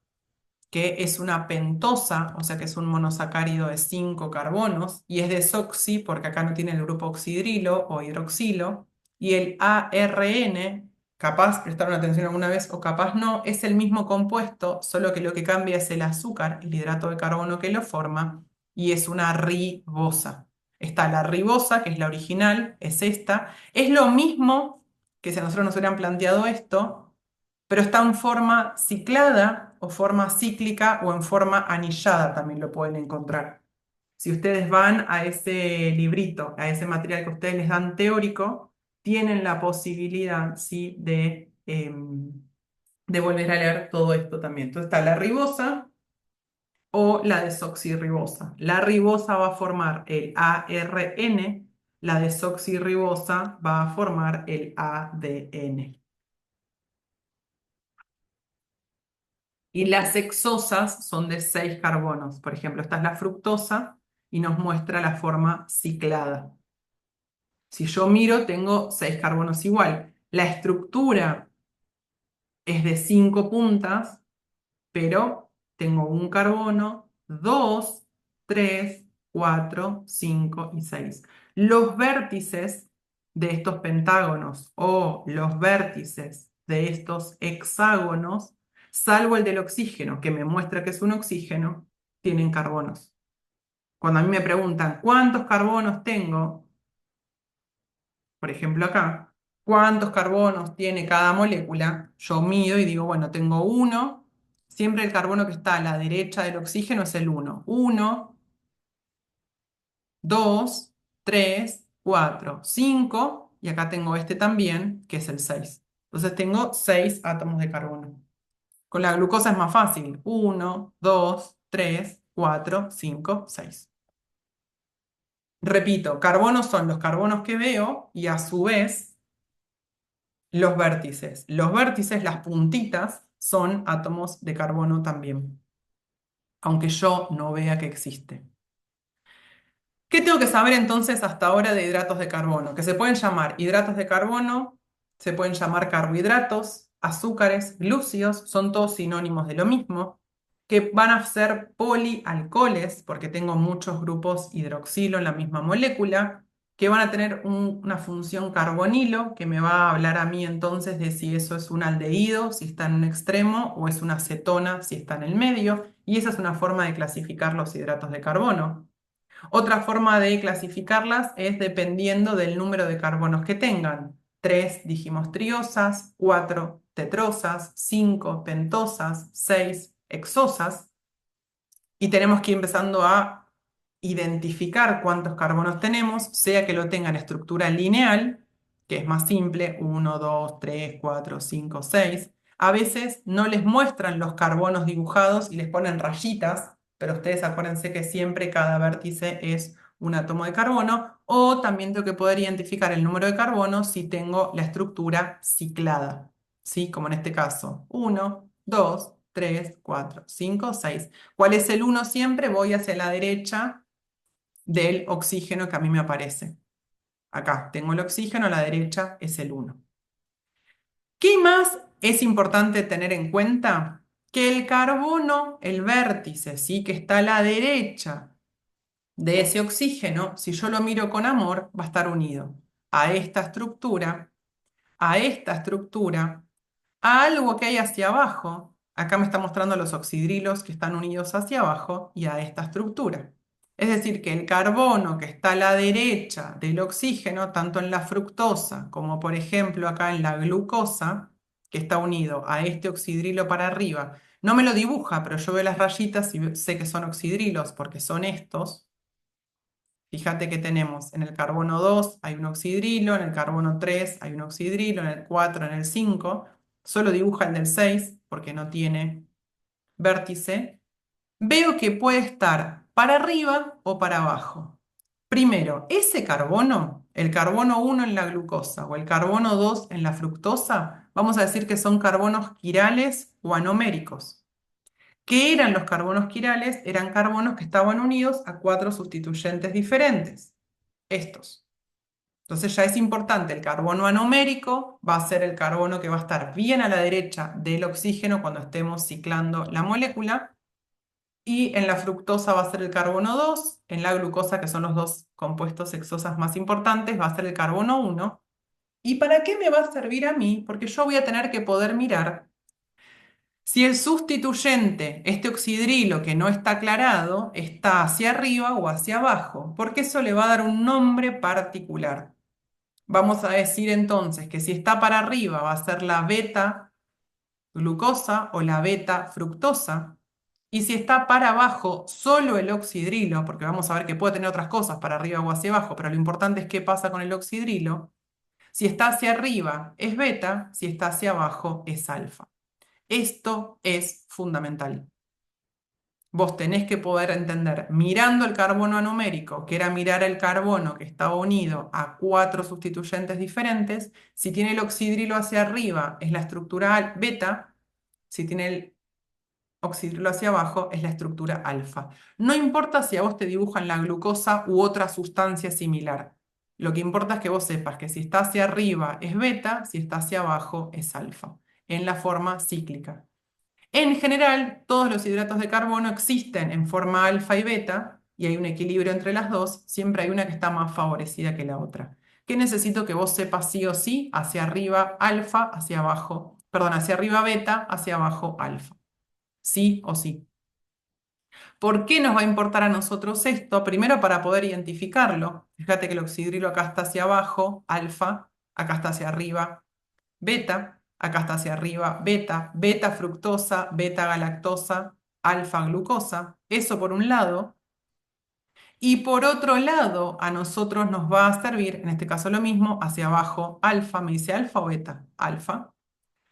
que es una pentosa, o sea que es un monosacárido de 5 carbonos, y es desoxi porque acá no tiene el grupo oxidrilo o hidroxilo, y el ARN, capaz prestaron atención alguna vez o capaz no, es el mismo compuesto, solo que lo que cambia es el azúcar, el hidrato de carbono que lo forma, y es una ribosa. Está la ribosa, que es la original, es esta. Es lo mismo que si a nosotros nos hubieran planteado esto, pero está en forma ciclada o forma cíclica o en forma anillada también lo pueden encontrar. Si ustedes van a ese librito, a ese material que ustedes les dan teórico, tienen la posibilidad, ¿sí? De volver a leer todo esto también. Entonces está la ribosa o la desoxirribosa. La ribosa va a formar el ARN, la desoxirribosa va a formar el ADN. Y las hexosas son de 6 carbonos. Por ejemplo, esta es la fructosa y nos muestra la forma ciclada. Si yo miro, tengo 6 carbonos igual. La estructura es de 5 puntas, pero tengo un carbono, 2, 3, 4, 5 y 6. Los vértices de estos pentágonos o los vértices de estos hexágonos, salvo el del oxígeno, que me muestra que es un oxígeno, tienen carbonos. Cuando a mí me preguntan cuántos carbonos tengo, por ejemplo acá, cuántos carbonos tiene cada molécula, yo mido y digo, bueno, tengo uno, siempre el carbono que está a la derecha del oxígeno es el uno. 1, 2, 3, 4, 5, y acá tengo este también, que es el 6. Entonces tengo 6 átomos de carbono. Con la glucosa es más fácil. 1, 2, 3, 4, 5, 6. Repito, carbonos son los carbonos que veo y a su vez los vértices. Los vértices, las puntitas, son átomos de carbono también, aunque yo no vea que existe. ¿Qué tengo que saber entonces hasta ahora de hidratos de carbono? Que se pueden llamar hidratos de carbono, se pueden llamar carbohidratos, azúcares, glúcidos, son todos sinónimos de lo mismo, que van a ser polialcoholes, porque tengo muchos grupos hidroxilo en la misma molécula, que van a tener una función carbonilo, que me va a hablar a mí entonces de si eso es un aldehído, si está en un extremo, o es una cetona, si está en el medio, y esa es una forma de clasificar los hidratos de carbono. Otra forma de clasificarlas es dependiendo del número de carbonos que tengan. 3 dijimos triosas, 4 tetrosas, 5 pentosas, 6 hexosas. Y tenemos que ir empezando a identificar cuántos carbonos tenemos, sea que lo tengan estructura lineal, que es más simple, 1, 2, 3, 4, 5, 6. A veces no les muestran los carbonos dibujados y les ponen rayitas, pero ustedes acuérdense que siempre cada vértice es un átomo de carbono, o también tengo que poder identificar el número de carbonos si tengo la estructura ciclada, ¿sí? Como en este caso, 1, 2, 3, 4, 5, 6. ¿Cuál es el 1 siempre? Voy hacia la derecha del oxígeno que a mí me aparece. Acá tengo el oxígeno, a la derecha es el 1. ¿Qué más es importante tener en cuenta? Que el carbono, el vértice, ¿sí? Que está a la derecha de ese oxígeno, si yo lo miro con amor, va a estar unido a esta estructura, a esta estructura, a algo que hay hacia abajo. Acá me está mostrando los oxidrilos que están unidos hacia abajo y a esta estructura. Es decir, que el carbono que está a la derecha del oxígeno, tanto en la fructosa como por ejemplo acá en la glucosa, que está unido a este oxidrilo para arriba, no me lo dibuja, pero yo veo las rayitas y sé que son oxidrilos porque son estos. Fíjate que tenemos en el carbono 2 hay un oxidrilo, en el carbono 3 hay un oxidrilo, en el 4, en el 5. Solo dibuja el del 6 porque no tiene vértice. Veo que puede estar para arriba o para abajo. Primero, ese carbono, el carbono 1 en la glucosa o el carbono 2 en la fructosa, vamos a decir que son carbonos quirales o anoméricos. ¿Qué eran los carbonos quirales? Eran carbonos que estaban unidos a 4 sustituyentes diferentes. Estos. Entonces ya es importante, el carbono anomérico va a ser el carbono que va a estar bien a la derecha del oxígeno cuando estemos ciclando la molécula. Y en la fructosa va a ser el carbono 2, en la glucosa, que son los dos compuestos hexosas más importantes, va a ser el carbono 1. ¿Y para qué me va a servir a mí? Porque yo voy a tener que poder mirar si el sustituyente, este oxidrilo que no está aclarado, está hacia arriba o hacia abajo, porque eso le va a dar un nombre particular. Vamos a decir entonces que si está para arriba va a ser la beta glucosa o la beta fructosa. Y si está para abajo solo el oxidrilo, porque vamos a ver que puede tener otras cosas para arriba o hacia abajo, pero lo importante es qué pasa con el oxidrilo. Si está hacia arriba es beta, si está hacia abajo es alfa. Esto es fundamental. Vos tenés que poder entender, mirando el carbono anomérico, que era mirar el carbono que estaba unido a 4 sustituyentes diferentes, si tiene el oxidrilo hacia arriba es la estructura beta, si tiene el oxidrilo hacia abajo es la estructura alfa. No importa si a vos te dibujan la glucosa u otra sustancia similar. Lo que importa es que vos sepas que si está hacia arriba es beta, si está hacia abajo es alfa, en la forma cíclica. En general, todos los hidratos de carbono existen en forma alfa y beta, y hay un equilibrio entre las dos, siempre hay una que está más favorecida que la otra. ¿Qué necesito que vos sepas sí o sí? Hacia arriba alfa, hacia abajo, perdón, hacia arriba beta, hacia abajo alfa. Sí o sí. ¿Por qué nos va a importar a nosotros esto? Primero para poder identificarlo. Fíjate que el oxidrilo acá está hacia abajo, alfa, acá está hacia arriba, beta, acá está hacia arriba, beta, beta fructosa, beta galactosa, alfa glucosa. Eso por un lado. Y por otro lado, a nosotros nos va a servir, en este caso lo mismo, hacia abajo, alfa, me dice alfa o beta, alfa.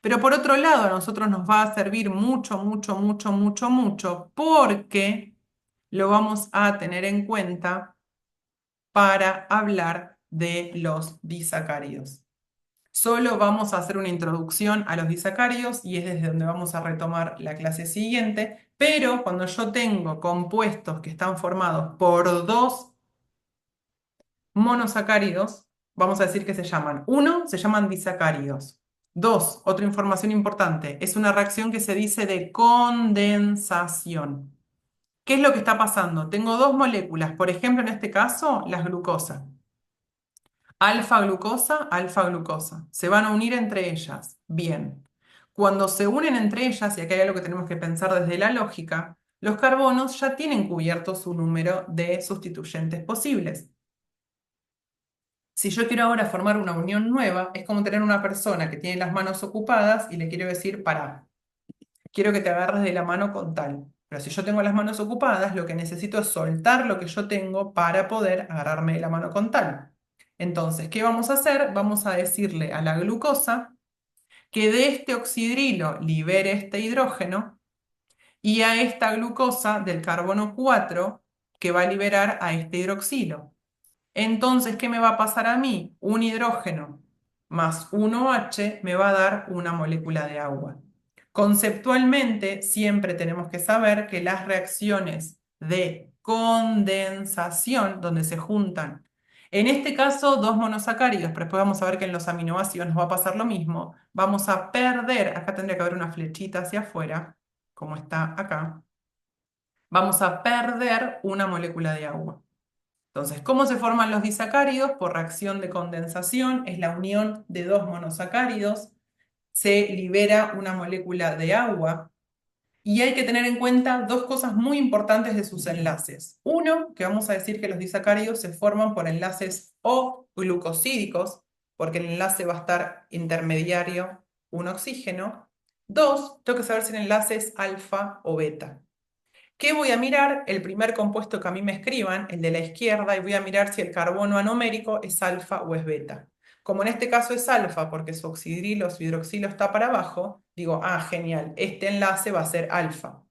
Pero por otro lado, a nosotros nos va a servir mucho, mucho, mucho, mucho, mucho, porque lo vamos a tener en cuenta para hablar de los disacáridos. Solo vamos a hacer una introducción a los disacáridos y es desde donde vamos a retomar la clase siguiente, pero cuando yo tengo compuestos que están formados por dos monosacáridos, vamos a decir que se llaman, uno, se llaman disacáridos. Dos, otra información importante, es una reacción que se dice de condensación. ¿Qué es lo que está pasando? Tengo dos moléculas, por ejemplo, en este caso, las glucosas. Alfa-glucosa, alfa-glucosa. Se van a unir entre ellas. Bien. Cuando se unen entre ellas, y aquí hay algo que tenemos que pensar desde la lógica, los carbonos ya tienen cubierto su número de sustituyentes posibles. Si yo quiero ahora formar una unión nueva, es como tener una persona que tiene las manos ocupadas y le quiero decir, pará, quiero que te agarres de la mano con tal. Pero si yo tengo las manos ocupadas, lo que necesito es soltar lo que yo tengo para poder agarrarme de la mano con tal. Entonces, ¿qué vamos a hacer? Vamos a decirle a la glucosa que de este oxidrilo libere este hidrógeno y a esta glucosa del carbono 4 que va a liberar a este hidroxilo. Entonces, ¿qué me va a pasar a mí? Un hidrógeno más un OH me va a dar una molécula de agua. Conceptualmente, siempre tenemos que saber que las reacciones de condensación, donde se juntan, en este caso, dos monosacáridos, pero después vamos a ver que en los aminoácidos nos va a pasar lo mismo, vamos a perder, acá tendría que haber una flechita hacia afuera, como está acá, vamos a perder una molécula de agua. Entonces, ¿cómo se forman los disacáridos? Por reacción de condensación, es la unión de dos monosacáridos, se libera una molécula de agua y hay que tener en cuenta dos cosas muy importantes de sus enlaces. Uno, que vamos a decir que los disacáridos se forman por enlaces O glucosídicos, porque el enlace va a estar intermediario un oxígeno. Dos, tengo que saber si el enlace es alfa o beta. ¿Qué voy a mirar? El primer compuesto que a mí me escriban, el de la izquierda, y voy a mirar si el carbono anomérico es alfa o es beta. Como en este caso es alfa, porque su oxidrilo, su hidroxilo está para abajo, digo, ah, genial, este enlace va a ser alfa.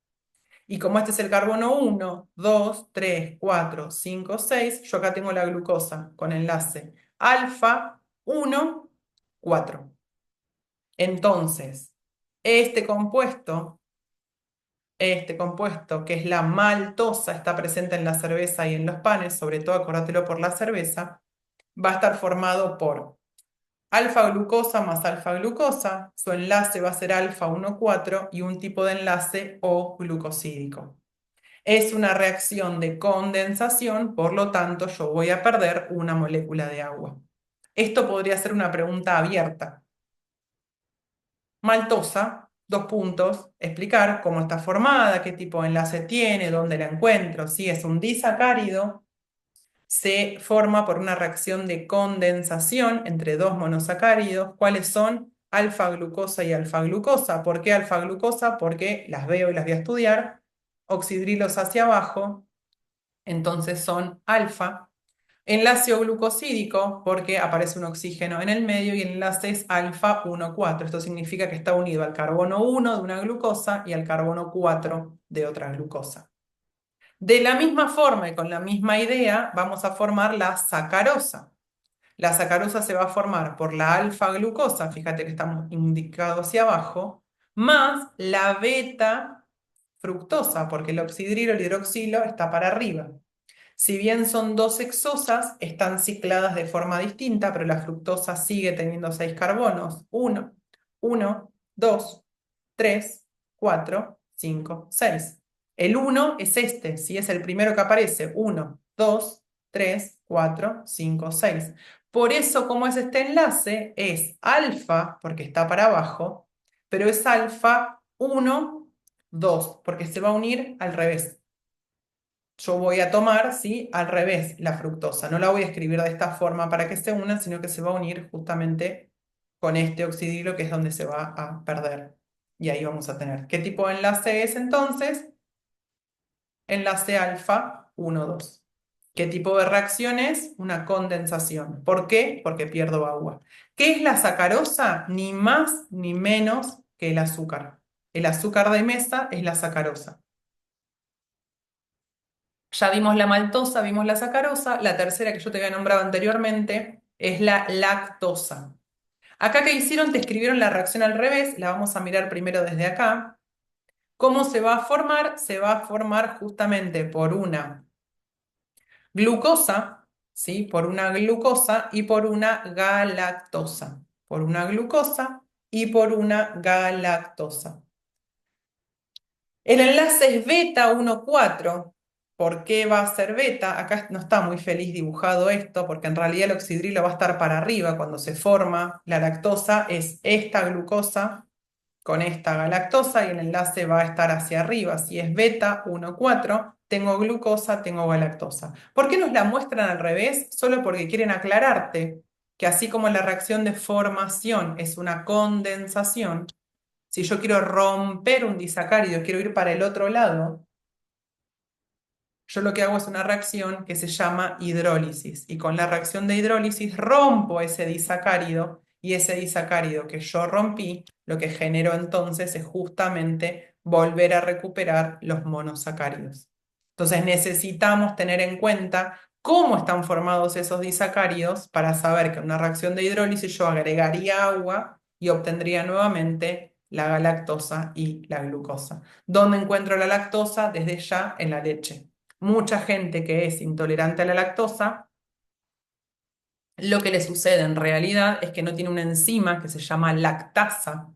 Y como este es el carbono 1, 2, 3, 4, 5, 6, yo acá tengo la glucosa con enlace alfa 1, 4. Entonces, este compuesto que es la maltosa, está presente en la cerveza y en los panes, sobre todo acordátelo por la cerveza, va a estar formado por alfa-glucosa más alfa-glucosa, su enlace va a ser alfa 1,4 y un tipo de enlace O-glucosídico. Es una reacción de condensación, por lo tanto yo voy a perder una molécula de agua. Esto podría ser una pregunta abierta. Maltosa, dos puntos, explicar cómo está formada, qué tipo de enlace tiene, dónde la encuentro. Si es un disacárido, se forma por una reacción de condensación entre dos monosacáridos. ¿Cuáles son? Alfa-glucosa y alfa-glucosa. ¿Por qué alfa-glucosa? Porque las veo y las voy a estudiar. Oxidrilos hacia abajo, entonces son alfa. Enlace glucosídico porque aparece un oxígeno en el medio y el enlace es alfa 1,4. Esto significa que está unido al carbono 1 de una glucosa y al carbono 4 de otra glucosa. De la misma forma y con la misma idea, vamos a formar la sacarosa. La sacarosa se va a formar por la alfa-glucosa, fíjate que estamos indicados hacia abajo, más la beta-fructosa, porque el oxidrilo, el hidroxilo está para arriba. Si bien son dos hexosas, están cicladas de forma distinta, pero la fructosa sigue teniendo 6 carbonos. 1, 1, 2, 3, 4, 5, 6. El 1 es este, si es el primero que aparece. 1, 2, 3, 4, 5, 6. Por eso, como es este enlace, es alfa, porque está para abajo, pero es alfa 1, 2, porque se va a unir al revés. Yo voy a tomar, ¿sí? Al revés, la fructosa. No la voy a escribir de esta forma para que se unan, sino que se va a unir justamente con este oxidrilo, que es donde se va a perder. Y ahí vamos a tener. ¿Qué tipo de enlace es entonces? Enlace alfa 1, 2. ¿Qué tipo de reacción es? Una condensación. ¿Por qué? Porque pierdo agua. ¿Qué es la sacarosa? Ni más ni menos que el azúcar. El azúcar de mesa es la sacarosa. Ya vimos la maltosa, vimos la sacarosa. La tercera que yo te había nombrado anteriormente es la lactosa. Acá que hicieron, te escribieron la reacción al revés. La vamos a mirar primero desde acá. ¿Cómo se va a formar? Se va a formar justamente por una glucosa, ¿sí? Por una glucosa y por una galactosa. Por una glucosa y por una galactosa. El enlace es beta 1,4. ¿Por qué va a ser beta? Acá no está muy feliz dibujado esto, porque en realidad el oxidrilo va a estar para arriba cuando se forma la lactosa. Es esta glucosa con esta galactosa y el enlace va a estar hacia arriba. Si es beta 1,4, tengo glucosa, tengo galactosa. ¿Por qué nos la muestran al revés? Solo porque quieren aclararte que así como la reacción de formación es una condensación, si yo quiero romper un disacárido, quiero ir para el otro lado, yo lo que hago es una reacción que se llama hidrólisis. Y con la reacción de hidrólisis rompo ese disacárido y ese disacárido que yo rompí, lo que genero entonces es justamente volver a recuperar los monosacáridos. Entonces necesitamos tener en cuenta cómo están formados esos disacáridos para saber que en una reacción de hidrólisis yo agregaría agua y obtendría nuevamente la galactosa y la glucosa. ¿Dónde encuentro la lactosa? Desde ya en la leche. Mucha gente que es intolerante a la lactosa, lo que le sucede en realidad es que no tiene una enzima que se llama lactasa.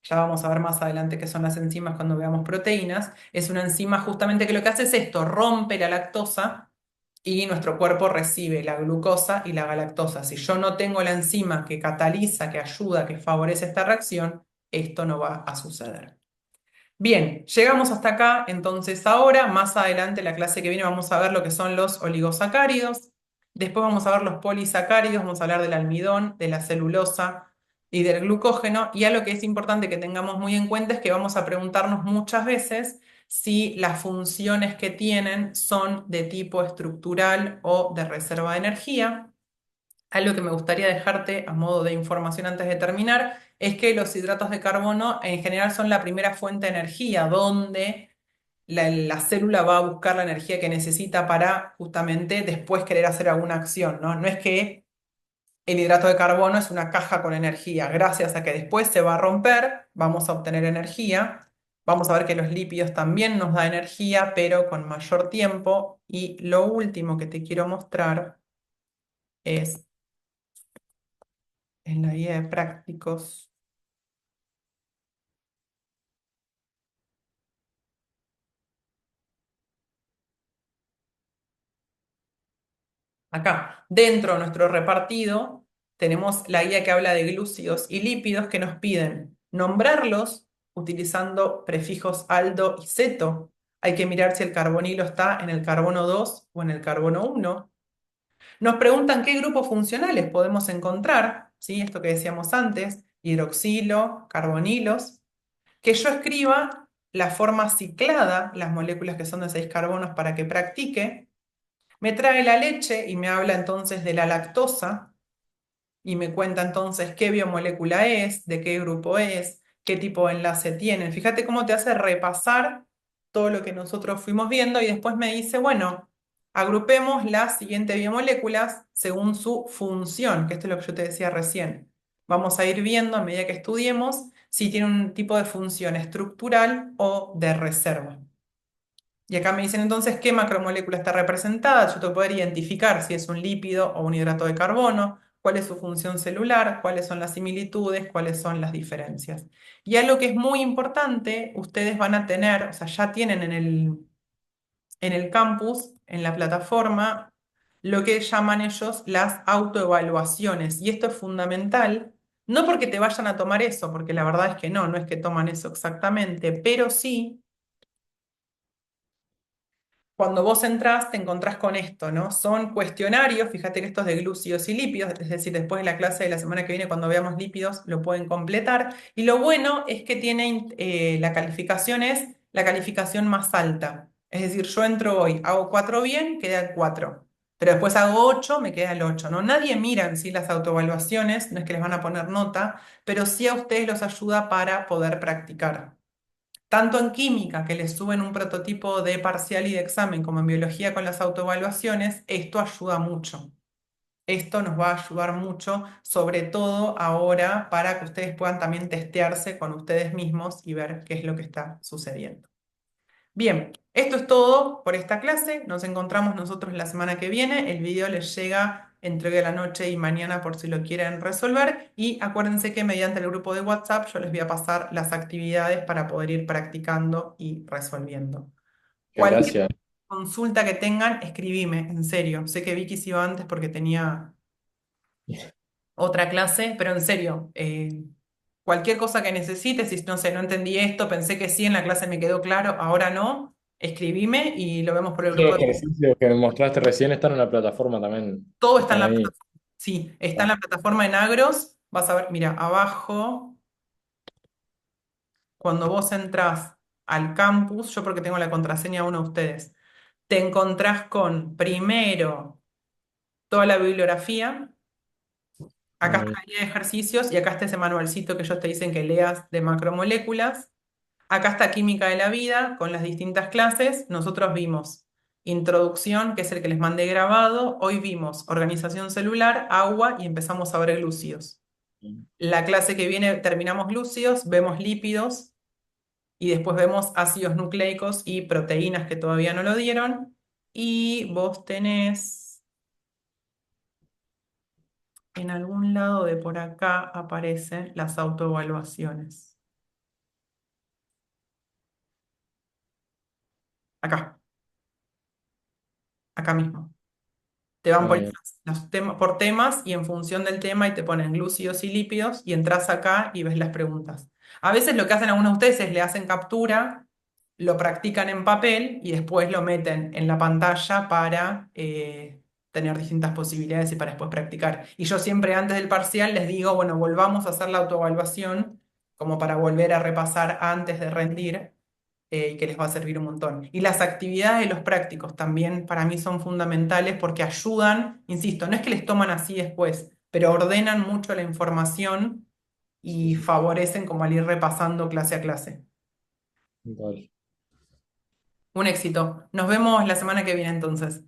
Ya vamos a ver más adelante qué son las enzimas cuando veamos proteínas. Es una enzima justamente que lo que hace es esto, rompe la lactosa y nuestro cuerpo recibe la glucosa y la galactosa. Si yo no tengo la enzima que cataliza, que ayuda, que favorece esta reacción, esto no va a suceder. Bien, llegamos hasta acá, entonces ahora, más adelante, en la clase que viene, vamos a ver lo que son los oligosacáridos, después vamos a ver los polisacáridos, vamos a hablar del almidón, de la celulosa y del glucógeno, y algo que es importante que tengamos muy en cuenta es que vamos a preguntarnos muchas veces si las funciones que tienen son de tipo estructural o de reserva de energía. Algo que me gustaría dejarte a modo de información antes de terminar es que los hidratos de carbono en general son la primera fuente de energía, donde la célula va a buscar la energía que necesita para justamente después querer hacer alguna acción, ¿no? No es que el hidrato de carbono es una caja con energía, gracias a que después se va a romper, vamos a obtener energía. Vamos a ver que los lípidos también nos da energía, pero con mayor tiempo. Y lo último que te quiero mostrar es en la guía de prácticos. Acá, dentro de nuestro repartido, tenemos la guía que habla de glúcidos y lípidos que nos piden nombrarlos utilizando prefijos aldo y ceto. Hay que mirar si el carbonilo está en el carbono 2 o en el carbono 1. Nos preguntan qué grupos funcionales podemos encontrar, ¿sí? Esto que decíamos antes, hidroxilo, carbonilos. Que yo escriba la forma ciclada, las moléculas que son de 6 carbonos para que practique. Me trae la leche y me habla entonces de la lactosa y me cuenta entonces qué biomolécula es, de qué grupo es, qué tipo de enlace tiene. Fíjate cómo te hace repasar todo lo que nosotros fuimos viendo y después me dice, bueno, agrupemos las siguientes biomoléculas según su función, que esto es lo que yo te decía recién. Vamos a ir viendo a medida que estudiemos si tiene un tipo de función estructural o de reserva. Y acá me dicen entonces qué macromolécula está representada. Yo tengo que poder identificar si es un lípido o un hidrato de carbono, cuál es su función celular, cuáles son las similitudes, cuáles son las diferencias. Y algo que es muy importante, ustedes van a tener, o sea, ya tienen en el campus, en la plataforma, lo que llaman ellos las autoevaluaciones. Y esto es fundamental, no porque te vayan a tomar eso, porque la verdad es que no es que toman eso exactamente, pero sí cuando vos entrás, te encontrás con esto, ¿no? Son cuestionarios, fíjate que estos de glúcidos y lípidos, es decir, después de la clase de la semana que viene, cuando veamos lípidos, lo pueden completar. Y lo bueno es que tienen, la calificación es la calificación más alta. Es decir, yo entro hoy, hago 4 bien, queda 4. Pero después hago 8, me queda el 8, ¿no? Nadie mira en sí las autoevaluaciones, no es que les van a poner nota, pero sí a ustedes los ayuda para poder practicar. Tanto en química, que les suben un prototipo de parcial y de examen, como en biología con las autoevaluaciones, esto ayuda mucho. Esto nos va a ayudar mucho, sobre todo ahora, para que ustedes puedan también testearse con ustedes mismos y ver qué es lo que está sucediendo. Bien, esto es todo por esta clase. Nos encontramos nosotros la semana que viene. El video les llega entre hoy a la noche y mañana por si lo quieren resolver. Y acuérdense que mediante el grupo de WhatsApp yo les voy a pasar las actividades para poder ir practicando y resolviendo. Muchas Cualquier gracias. consulta que tengan, escribime, en serio. Sé que Vicky se iba antes porque tenía otra clase, pero en serio, cualquier cosa que necesites, si no sé, no entendí esto, pensé que sí, en la clase me quedó claro, ahora no, escribime y lo vemos por el grupo Los de... ejercicios que me mostraste recién están en la plataforma también. Todo está en Están la ahí. plataforma. Sí, está en la plataforma en Agros. Vas a ver, mira, abajo, cuando vos entras al campus, yo porque tengo la contraseña de uno de ustedes, te encontrás con primero toda la bibliografía. Acá está Ahí. la guía de ejercicios y acá está ese manualcito que ellos te dicen que leas de macromoléculas. Acá está Química de la Vida con las distintas clases. Nosotros vimos Introducción, que es el que les mandé grabado. Hoy vimos Organización celular, agua y empezamos a ver glúcidos. La clase que viene terminamos glúcidos, vemos lípidos y después vemos ácidos nucleicos y proteínas que todavía no lo dieron. Y vos tenés, en algún lado de por acá aparecen las autoevaluaciones. Acá, acá mismo. Te van Ahí. poniendo por temas y en función del tema y te ponen glúcidos y lípidos y entras acá y ves las preguntas. A veces lo que hacen algunos de ustedes es le hacen captura, lo practican en papel y después lo meten en la pantalla para tener distintas posibilidades y para después practicar. Y yo siempre antes del parcial les digo, bueno, volvamos a hacer la autoevaluación como para volver a repasar antes de rendir y que les va a servir un montón. Y las actividades de los prácticos también para mí son fundamentales porque ayudan, insisto, no es que les toman así después, pero ordenan mucho la información Sí, y sí, sí. favorecen como al ir repasando clase a clase. Vale. Un éxito. Nos vemos la semana que viene entonces.